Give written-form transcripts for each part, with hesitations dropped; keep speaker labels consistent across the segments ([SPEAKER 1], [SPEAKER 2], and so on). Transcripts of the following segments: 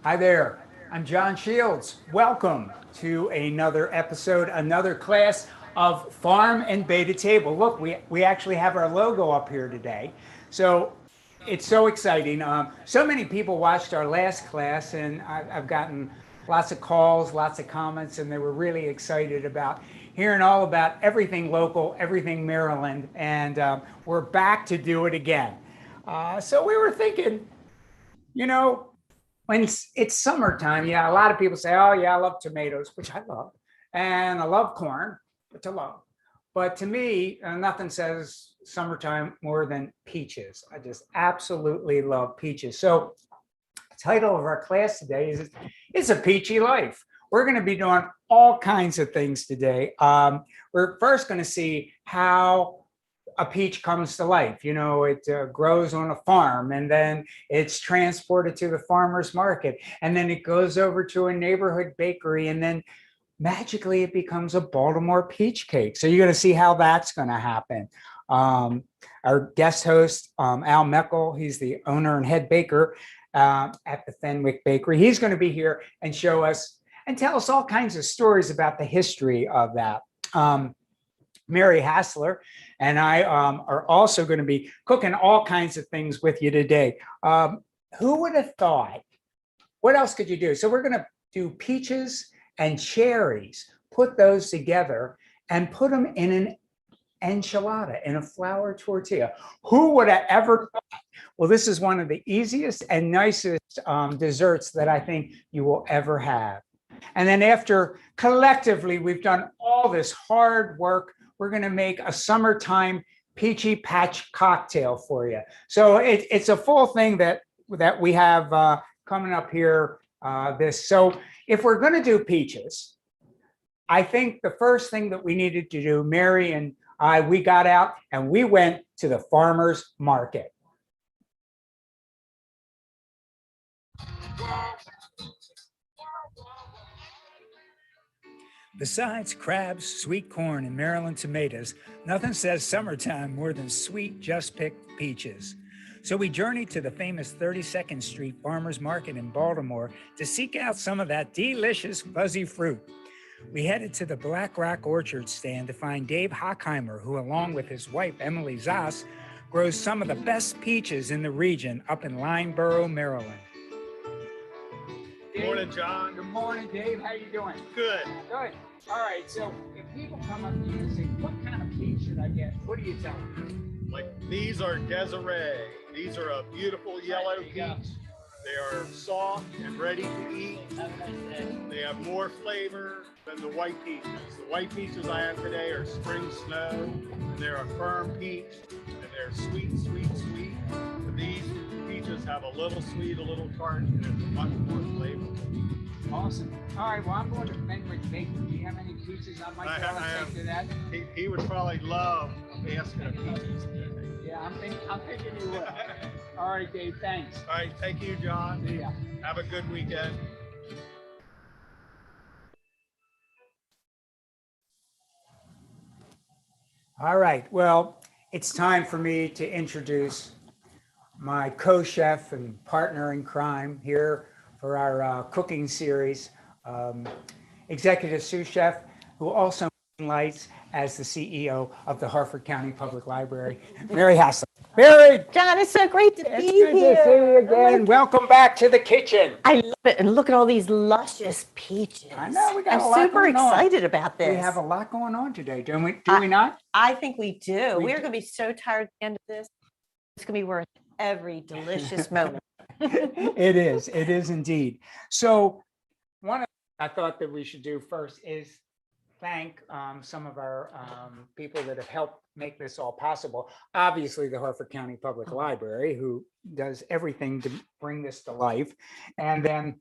[SPEAKER 1] Hi there. I'm John Shields. Welcome to another episode, another class of Farm and Beta Table. Look, we actually have our logo up here today. So it's so exciting. So many people watched our last class, and I've gotten lots of calls, lots of comments, and they were really excited about hearing all about everything local, everything Maryland, and we're back to do it again. So we were thinking, you know, when it's summertime, yeah, a lot of people say, oh, yeah, I love tomatoes, which I love, and I love corn, which I love. But to me, nothing says summertime more than peaches. I just absolutely love peaches. So, the title of our class today is It's a Peachy Life. We're going to be doing all kinds of things today. We're first going to see how a peach comes to life. You know, it grows on a farm, and then it's transported to the farmer's market, and then it goes over to a neighborhood bakery, and then magically it becomes a Baltimore peach cake. So you're going to see how that's going to happen. Um, our guest host, Al Meckel, he's the owner and head baker at the Fenwick Bakery. He's going to be here and show us and tell us all kinds of stories about the history of that. Mary Hastler and I are also going to be cooking all kinds of things with you today. Who would have thought? What else could you do? So we're going to do peaches and cherries, put those together and put them in an enchilada, in a flour tortilla. Who would have ever thought? Well, this is one of the easiest and nicest desserts that I think you will ever have. And then after collectively we've done all this hard work, we're going to make a summertime peachy patch cocktail for you. So it's a full thing that we have coming up here. So if we're going to do peaches, I think the first thing that we needed to do, Mary and I, we got out and we went to the farmer's market. Besides crabs, sweet corn, and Maryland tomatoes, nothing says summertime more than sweet, just-picked peaches. So we journeyed to the famous 32nd Street Farmers Market in Baltimore to seek out some of that delicious fuzzy fruit. We headed to the Black Rock Orchard stand to find Dave Hochheimer, who, along with his wife, Emily Zoss, grows some of the best peaches in the region up in Lineborough, Maryland.
[SPEAKER 2] Good morning, John.
[SPEAKER 1] Good morning, Dave. How you doing?
[SPEAKER 2] Good.
[SPEAKER 1] Good. All right. So if people come up to you and say, what kind of peach should I get? What do you tell them?
[SPEAKER 2] Like, these are Desiree. These are a beautiful yellow peach. They are soft and ready to eat. They have more flavor than the white peaches. The white peaches I have today are spring snow, and they're a firm peach, and they're sweet, sweet, sweet. But these peaches have a little sweet, a little tart, and it's much more flavorful.
[SPEAKER 1] Awesome. All right. Well, I'm going to Fenwick Bakery. Do you have any peaches I might be able to take to that?
[SPEAKER 2] He would probably love a basket of peaches today.
[SPEAKER 1] Yeah, I'm thinking you will. All right, Dave. Thanks.
[SPEAKER 2] All right. Thank you, John.
[SPEAKER 1] Yeah.
[SPEAKER 2] Have a good weekend.
[SPEAKER 1] All right. Well, it's time for me to introduce my co-chef and partner in crime here for our cooking series, executive sous chef, who also lights as the CEO of the Harford County Public Library, Mary Hastler. Mary!
[SPEAKER 3] John, it's so great to be
[SPEAKER 1] Good
[SPEAKER 3] here.
[SPEAKER 1] to see you again. Welcome back to the kitchen.
[SPEAKER 3] I love it. And look at all these luscious peaches.
[SPEAKER 1] I know, we got
[SPEAKER 3] I'm
[SPEAKER 1] a lot
[SPEAKER 3] super
[SPEAKER 1] going on.
[SPEAKER 3] excited about this.
[SPEAKER 1] We have a lot going on today, do we not?
[SPEAKER 3] I think we do.
[SPEAKER 1] We
[SPEAKER 3] We're
[SPEAKER 1] do.
[SPEAKER 3] going to be so tired at the end of this. It's going to be worth every delicious moment.
[SPEAKER 1] It is indeed. So one of the things I thought that we should do first is thank some of our people that have helped make this all possible. Obviously, the Harford County Public Library, who does everything to bring this to life. And then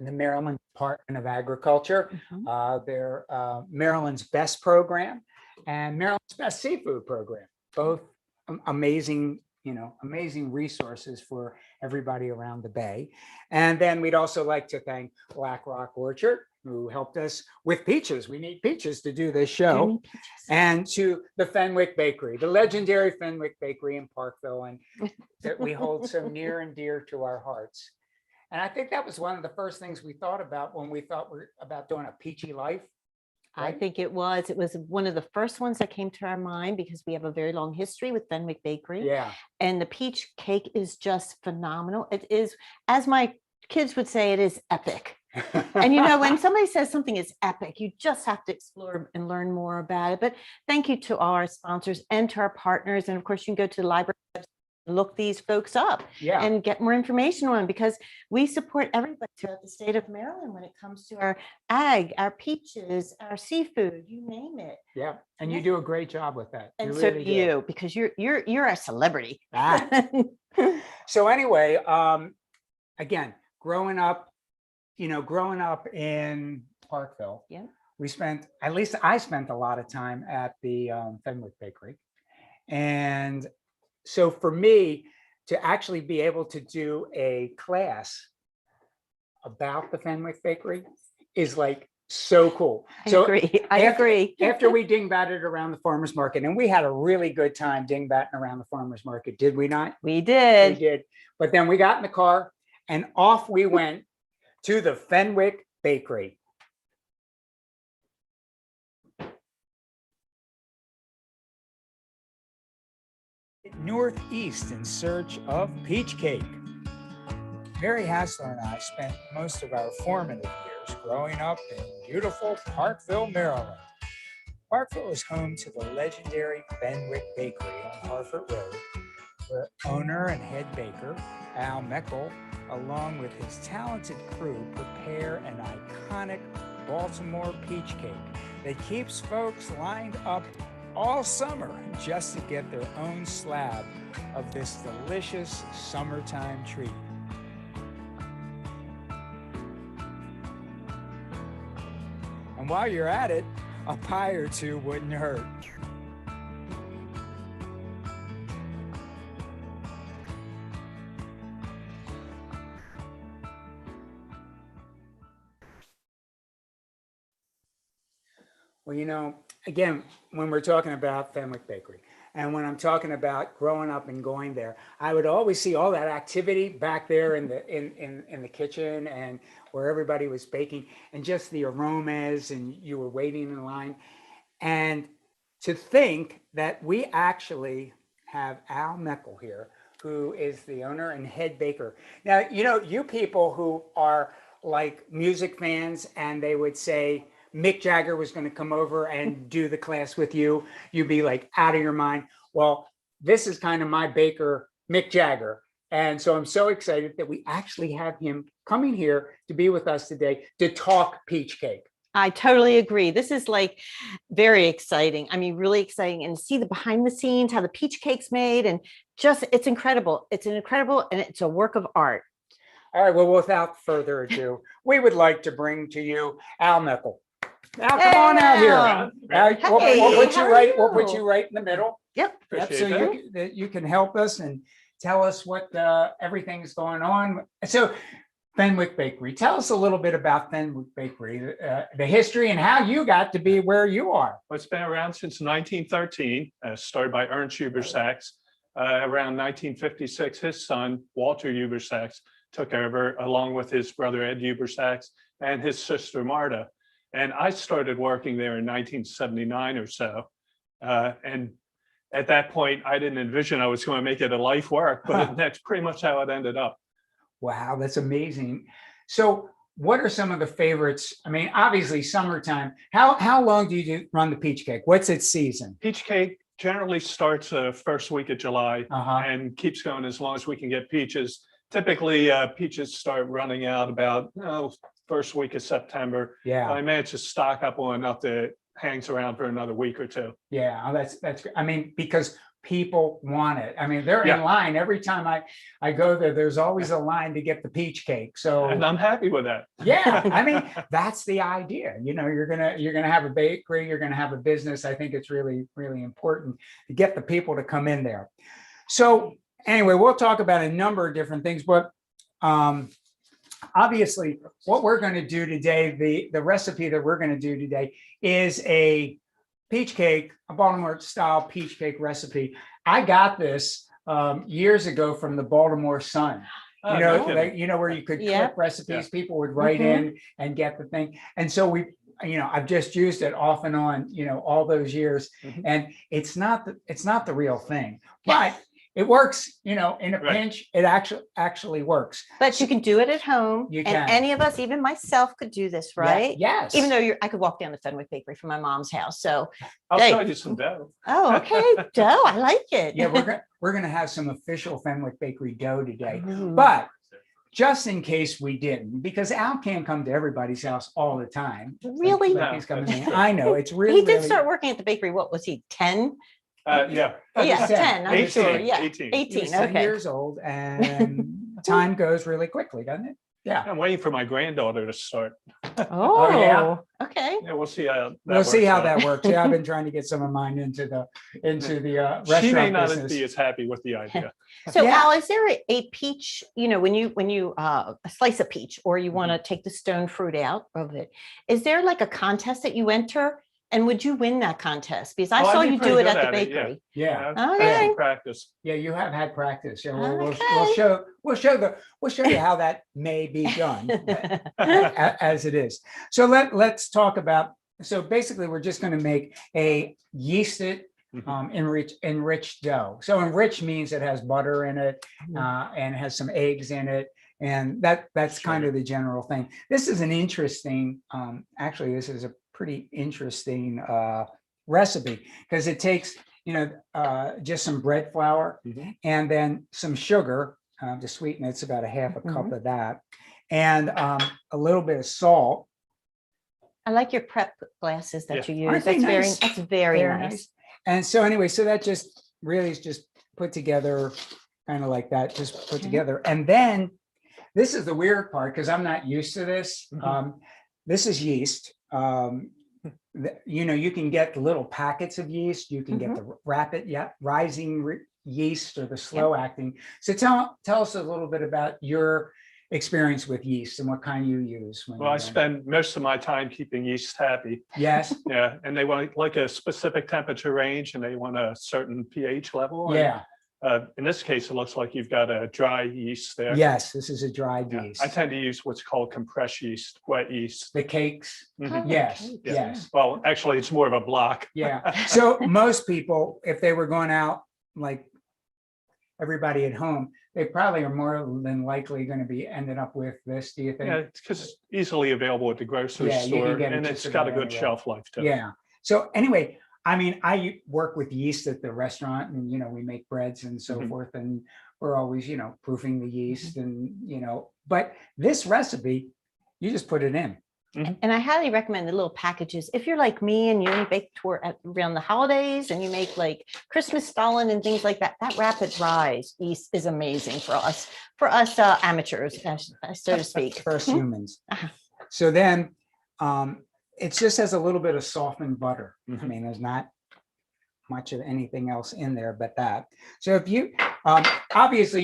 [SPEAKER 1] the Maryland Department of Agriculture, their Maryland's Best program and Maryland's Best Seafood program, both amazing resources for everybody around the Bay. And then we'd also like to thank Black Rock Orchard, who helped us with peaches. We need peaches to do this show. And to the Fenwick Bakery, the legendary Fenwick Bakery in Parkville, and that we hold so near and dear to our hearts. And I think that was one of the first things we thought about when we thought we're about doing a peachy life.
[SPEAKER 3] I
[SPEAKER 1] Right?
[SPEAKER 3] think it was one of the first ones that came to our mind because we have a very long history with Fenwick Bakery.
[SPEAKER 1] Yeah.
[SPEAKER 3] And the peach cake is just phenomenal. It is, as my kids would say, it is epic. And when somebody says something is epic, you just have to explore and learn more about it. But thank you to all our sponsors and to our partners. And of course, you can go to the library, look these folks up and get more information on them, because we support everybody throughout the state of Maryland when it comes to our ag, our peaches, our seafood, you name it.
[SPEAKER 1] Yeah. And you do a great job with that.
[SPEAKER 3] And
[SPEAKER 1] you
[SPEAKER 3] so
[SPEAKER 1] really
[SPEAKER 3] do you, because you're a celebrity.
[SPEAKER 1] So anyway, again, growing up in Parkville, at least I spent a lot of time at the Fenwick Bakery. And so for me to actually be able to do a class about the Fenwick Bakery is like so cool.
[SPEAKER 3] I agree.
[SPEAKER 1] After we dingbatted around the farmer's market, and we had a really good time dingbatting around the farmer's market, did we not?
[SPEAKER 3] We did.
[SPEAKER 1] We did. But then we got in the car and off we went to the Fenwick Bakery. Northeast in search of peach cake. Mary Hastler and I spent most of our formative years growing up in beautiful Parkville, Maryland. Parkville is home to the legendary Fenwick Bakery on Harford Road, where owner and head baker Al Meckel, along with his talented crew, prepare an iconic Baltimore peach cake that keeps folks lined up all summer just to get their own slab of this delicious summertime treat. And while you're at it, a pie or two wouldn't hurt. Well, again, when we're talking about Fenwick Bakery, and when I'm talking about growing up and going there, I would always see all that activity back there in the kitchen and where everybody was baking, and just the aromas, and you were waiting in line. And to think that we actually have Al Meckel here, who is the owner and head baker. Now, you people who are like music fans, and they would say Mick Jagger was going to come over and do the class with you, you'd be like out of your mind. Well, this is kind of my baker, Mick Jagger. And so I'm so excited that we actually have him coming here to be with us today to talk peach cake.
[SPEAKER 3] I totally agree. This is like very exciting. I mean, really exciting. And see the behind the scenes, how the peach cake's made, and just, it's incredible. It's incredible, and it's a work of art.
[SPEAKER 1] All right. Well, without further ado, we would like to bring to you Al Meckel. Now, come on out here. Al, we'll put you right in the middle.
[SPEAKER 3] Yep.
[SPEAKER 1] So you can help us and tell us what everything's going on. So, Fenwick Bakery. Tell us a little bit about Fenwick Bakery, the history, and how you got to be where you are.
[SPEAKER 4] Well, it's been around since 1913, started by Ernst Huber-Sachs. Around 1956, his son, Walter Huber-Sachs, took over along with his brother, Ed Huber-Sachs, and his sister, Marta. And I started working there in 1979 or so. And at that point, I didn't envision I was going to make it a life work, but that's pretty much how it ended up.
[SPEAKER 1] Wow, that's amazing. So what are some of the favorites? I mean, obviously summertime. How long do you run the peach cake? What's its season?
[SPEAKER 4] Peach cake generally starts first week of July and keeps going as long as we can get peaches. Typically, peaches start running out about first week of September.
[SPEAKER 1] Yeah,
[SPEAKER 4] I managed to stock up on enough that hangs around for another week or two.
[SPEAKER 1] Yeah, that's great. I mean, because people want it. I mean, they're in line every time I go there. There's always a line to get the peach cake. So,
[SPEAKER 4] and I'm happy with that.
[SPEAKER 1] Yeah, I mean, that's the idea. You're gonna have a bakery. You're gonna have a business. I think it's really, really important to get the people to come in there. So anyway, we'll talk about a number of different things, but obviously, what we're going to do today, the recipe that we're going to do today is a peach cake, a Baltimore style peach cake recipe. I got this years ago from the Baltimore Sun.
[SPEAKER 4] Oh, no kidding.
[SPEAKER 1] like, where you could
[SPEAKER 3] Yeah.
[SPEAKER 1] click recipes, people would write in and get the thing. And so I've just used it off and on, all those years, and it's not the real thing, but it works, in a pinch, it actually works.
[SPEAKER 3] But you can do it at home.
[SPEAKER 1] You
[SPEAKER 3] And
[SPEAKER 1] can.
[SPEAKER 3] any of us, even myself, could do this, right?
[SPEAKER 1] Yes.
[SPEAKER 3] Even though I could walk down to Fenwick Bakery from my mom's house. So,
[SPEAKER 4] I'll
[SPEAKER 3] Hey.
[SPEAKER 4] show you some dough.
[SPEAKER 3] oh, okay, dough. I like it.
[SPEAKER 1] Yeah, we're gonna have some official Fenwick Bakery dough today,
[SPEAKER 3] Ooh.
[SPEAKER 1] but just in case we didn't, because Al can't come to everybody's house all the time.
[SPEAKER 3] Really?
[SPEAKER 1] Like he's coming
[SPEAKER 4] No,
[SPEAKER 1] in. I know, it's really.
[SPEAKER 3] He did
[SPEAKER 1] really-
[SPEAKER 3] start working at the bakery. What was he? 10?
[SPEAKER 4] Yeah.
[SPEAKER 3] Yeah,
[SPEAKER 1] 10,
[SPEAKER 3] 10. I'm
[SPEAKER 4] 18,
[SPEAKER 3] sure. Yeah,
[SPEAKER 4] 18.
[SPEAKER 1] He's
[SPEAKER 3] 18.
[SPEAKER 1] 10
[SPEAKER 3] Okay.
[SPEAKER 1] years old, and time goes really quickly, doesn't it? Yeah.
[SPEAKER 4] I'm waiting for my granddaughter to start.
[SPEAKER 3] Oh,
[SPEAKER 1] yeah?
[SPEAKER 3] okay.
[SPEAKER 4] Yeah, we'll see how
[SPEAKER 1] We'll see
[SPEAKER 4] works
[SPEAKER 1] how
[SPEAKER 4] out.
[SPEAKER 1] that works. Yeah, I've been trying to get some of mine into the restaurant
[SPEAKER 4] She may not
[SPEAKER 1] business.
[SPEAKER 4] be as happy with the idea.
[SPEAKER 3] So,
[SPEAKER 1] Yeah.
[SPEAKER 3] Al, is there a peach? When you slice a peach, or you want to take the stone fruit out of it, is there like a contest that you enter? And would you win that contest? Because I
[SPEAKER 4] Oh, I'd
[SPEAKER 3] saw
[SPEAKER 4] be
[SPEAKER 3] you
[SPEAKER 4] pretty
[SPEAKER 3] do it
[SPEAKER 4] good
[SPEAKER 3] at the
[SPEAKER 4] at it, yeah.
[SPEAKER 3] bakery.
[SPEAKER 1] Yeah,
[SPEAKER 3] Okay.
[SPEAKER 4] Practice.
[SPEAKER 1] yeah, you have had practice. Yeah, we'll
[SPEAKER 3] Okay.
[SPEAKER 1] we'll show you how that may be done as it is. So let's talk about. So basically, we're just going to make a yeasted enriched dough. So enriched means it has butter in it and has some eggs in it. And that's kind of the general thing. This is an interesting, actually, this is a pretty interesting recipe, because it takes, just some bread flour and then some sugar to sweeten it. It's about a half a cup of that, and a little bit of salt.
[SPEAKER 3] I like your prep glasses that you
[SPEAKER 1] Aren't
[SPEAKER 3] use.
[SPEAKER 1] they
[SPEAKER 3] That's
[SPEAKER 1] nice?
[SPEAKER 3] very
[SPEAKER 1] Very
[SPEAKER 3] nice.
[SPEAKER 1] And so anyway, so that just really is just put together kind of like that, just put together. And then this is the weird part, because I'm not used to this. This is yeast. You can get the little packets of yeast. You can get the rapid rising yeast or the slow acting. So tell us a little bit about your experience with yeast and what kind you use.
[SPEAKER 4] Well, I spend most of my time keeping yeast happy.
[SPEAKER 1] Yes.
[SPEAKER 4] Yeah, and they want like a specific temperature range, and they want a certain pH level. and,
[SPEAKER 1] Yeah.
[SPEAKER 4] In this case, it looks like you've got a dry yeast there.
[SPEAKER 1] Yes. This is a dried
[SPEAKER 4] Yeah,
[SPEAKER 1] yeast.
[SPEAKER 4] I tend to use what's called compressed yeast, wet yeast.
[SPEAKER 1] The cakes.
[SPEAKER 4] Mhm.
[SPEAKER 1] Yes.
[SPEAKER 3] cakes,
[SPEAKER 1] Yes.
[SPEAKER 4] Well, actually, it's more of a block.
[SPEAKER 1] Yeah. So most people, if they were going out, like everybody at home, they probably are more than likely going to be ending up with this. Do you think?
[SPEAKER 4] Yeah, it's because it's easily available at the grocery
[SPEAKER 1] Yeah, you can
[SPEAKER 4] store,
[SPEAKER 1] get it
[SPEAKER 4] and
[SPEAKER 1] just
[SPEAKER 4] it's got a
[SPEAKER 1] about
[SPEAKER 4] good
[SPEAKER 1] anywhere.
[SPEAKER 4] shelf life to it.
[SPEAKER 1] Yeah. So anyway, I mean, I work with yeast at the restaurant, and we make breads and so forth, and we're always proofing the yeast, and but this recipe, you just put it in.
[SPEAKER 3] And I highly recommend the little packages. If you're like me and you only bake around the holidays, and you make like Christmas stollen and things like that, that rapid rise yeast is amazing for us amateurs, so to speak.
[SPEAKER 1] For us humans. So then it just has a little bit of softened butter. I mean, there's not much of anything else in there but that. So if you obviously,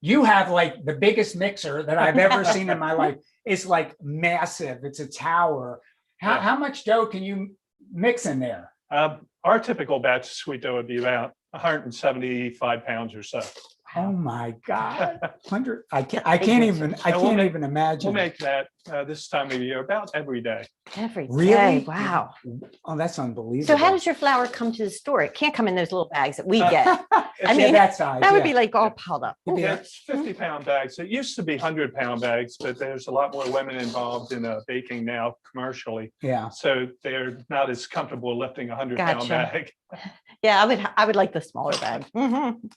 [SPEAKER 1] you have like the biggest mixer that I've ever seen in my life. It's like massive. It's a tower. How much dough can you mix in there?
[SPEAKER 4] Our typical batch of sweet dough would be about 175 pounds or so.
[SPEAKER 1] Oh my God. 100. I can't even imagine.
[SPEAKER 4] We'll make that this time of year about every day.
[SPEAKER 3] Every
[SPEAKER 1] Really?
[SPEAKER 3] day. Wow.
[SPEAKER 1] Oh, that's unbelievable.
[SPEAKER 3] So how does your flour come to the store? It can't come in those little bags that we get. I mean,
[SPEAKER 1] that size?
[SPEAKER 3] that would
[SPEAKER 1] yeah.
[SPEAKER 3] be like all piled up.
[SPEAKER 4] Yeah, it's 50-pound bags. It used to be 100-pound bags, but there's a lot more women involved in baking now commercially.
[SPEAKER 1] Yeah.
[SPEAKER 4] So they're not as comfortable lifting a 100-pound
[SPEAKER 3] Gotcha.
[SPEAKER 4] bag.
[SPEAKER 3] Yeah, I would like the smaller bag.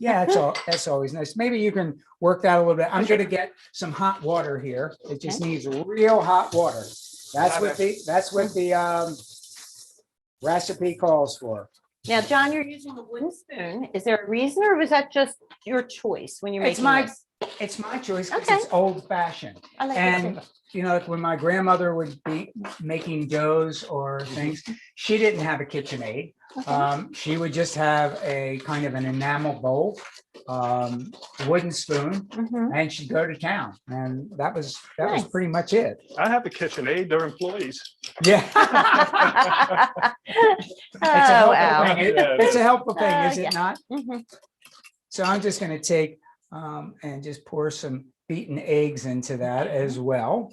[SPEAKER 1] Yeah, that's always nice. Maybe you can work that a little bit. I'm going to get some hot water here. It just needs real hot water. That's what the recipe calls for.
[SPEAKER 3] Now, John, you're using a wooden spoon. Is there a reason, or was that just your choice when you're
[SPEAKER 1] It's
[SPEAKER 3] making this?
[SPEAKER 1] It's my choice because
[SPEAKER 3] Okay.
[SPEAKER 1] it's old fashioned.
[SPEAKER 3] I like
[SPEAKER 1] And
[SPEAKER 3] it.
[SPEAKER 1] like when my grandmother would be making doughs or things, she didn't have a KitchenAid. She would just have a kind of an enamel bowl, wooden spoon, and she'd go to town. And that was
[SPEAKER 3] Nice.
[SPEAKER 1] pretty much it.
[SPEAKER 4] I have a KitchenAid. They're employees.
[SPEAKER 1] Yeah.
[SPEAKER 3] Oh, wow.
[SPEAKER 1] It's a helpful thing, is
[SPEAKER 3] Yeah.
[SPEAKER 1] it not?
[SPEAKER 3] Mhm.
[SPEAKER 1] So I'm just going to take And just pour some beaten eggs into that as well.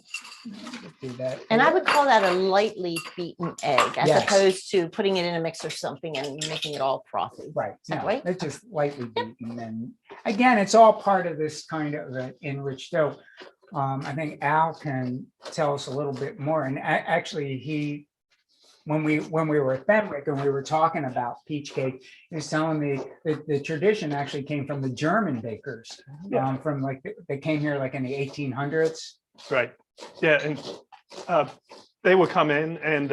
[SPEAKER 1] Do that.
[SPEAKER 3] And I
[SPEAKER 1] there.
[SPEAKER 3] would call that a lightly beaten egg as
[SPEAKER 1] Yes.
[SPEAKER 3] opposed to putting it in a mix or something and making it all frothy.
[SPEAKER 1] Right.
[SPEAKER 3] that
[SPEAKER 1] No,
[SPEAKER 3] right?
[SPEAKER 1] it's just lightly beaten. And again, it's all part of this kind of an enriched dough. I think Al can tell us a little bit more. And actually, when we were at Fenwick and we were talking about peach cake, he was telling me that the tradition actually came from the German bakers.
[SPEAKER 4] Yeah.
[SPEAKER 1] From like they came here like in the 1800s.
[SPEAKER 4] Right. Yeah. And they would come in and,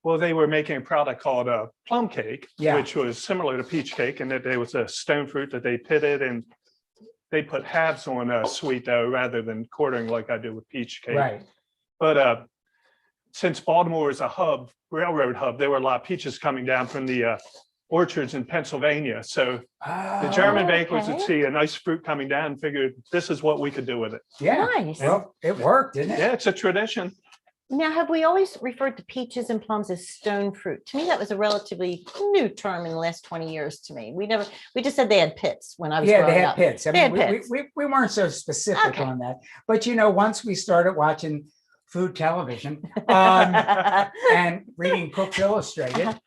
[SPEAKER 4] well, they were making a product called a plum cake,
[SPEAKER 1] Yeah.
[SPEAKER 4] which was similar to peach cake, and that there was a stone fruit that they pitted and they put halves on a sweet dough rather than quartering like I do with peach cake.
[SPEAKER 1] Right.
[SPEAKER 4] But since Baltimore is a hub, railroad hub, there were a lot of peaches coming down from the orchards in Pennsylvania. So the German bakers would
[SPEAKER 3] okay.
[SPEAKER 4] see a nice fruit coming down and figured this is what we could do with it.
[SPEAKER 1] Yeah.
[SPEAKER 3] Nice.
[SPEAKER 1] Well, it worked, didn't it?
[SPEAKER 4] Yeah, it's a tradition.
[SPEAKER 3] Now, have we always referred to peaches and plums as stone fruit? To me, that was a relatively new term in the last 20 years to me. We just said they had pits when I was
[SPEAKER 1] Yeah,
[SPEAKER 3] growing
[SPEAKER 1] they had
[SPEAKER 3] up.
[SPEAKER 1] pits. I
[SPEAKER 3] They
[SPEAKER 1] mean,
[SPEAKER 3] had pits.
[SPEAKER 1] we weren't so specific
[SPEAKER 3] Okay.
[SPEAKER 1] on that. But, once we started watching food television and reading Cook's Illustrated,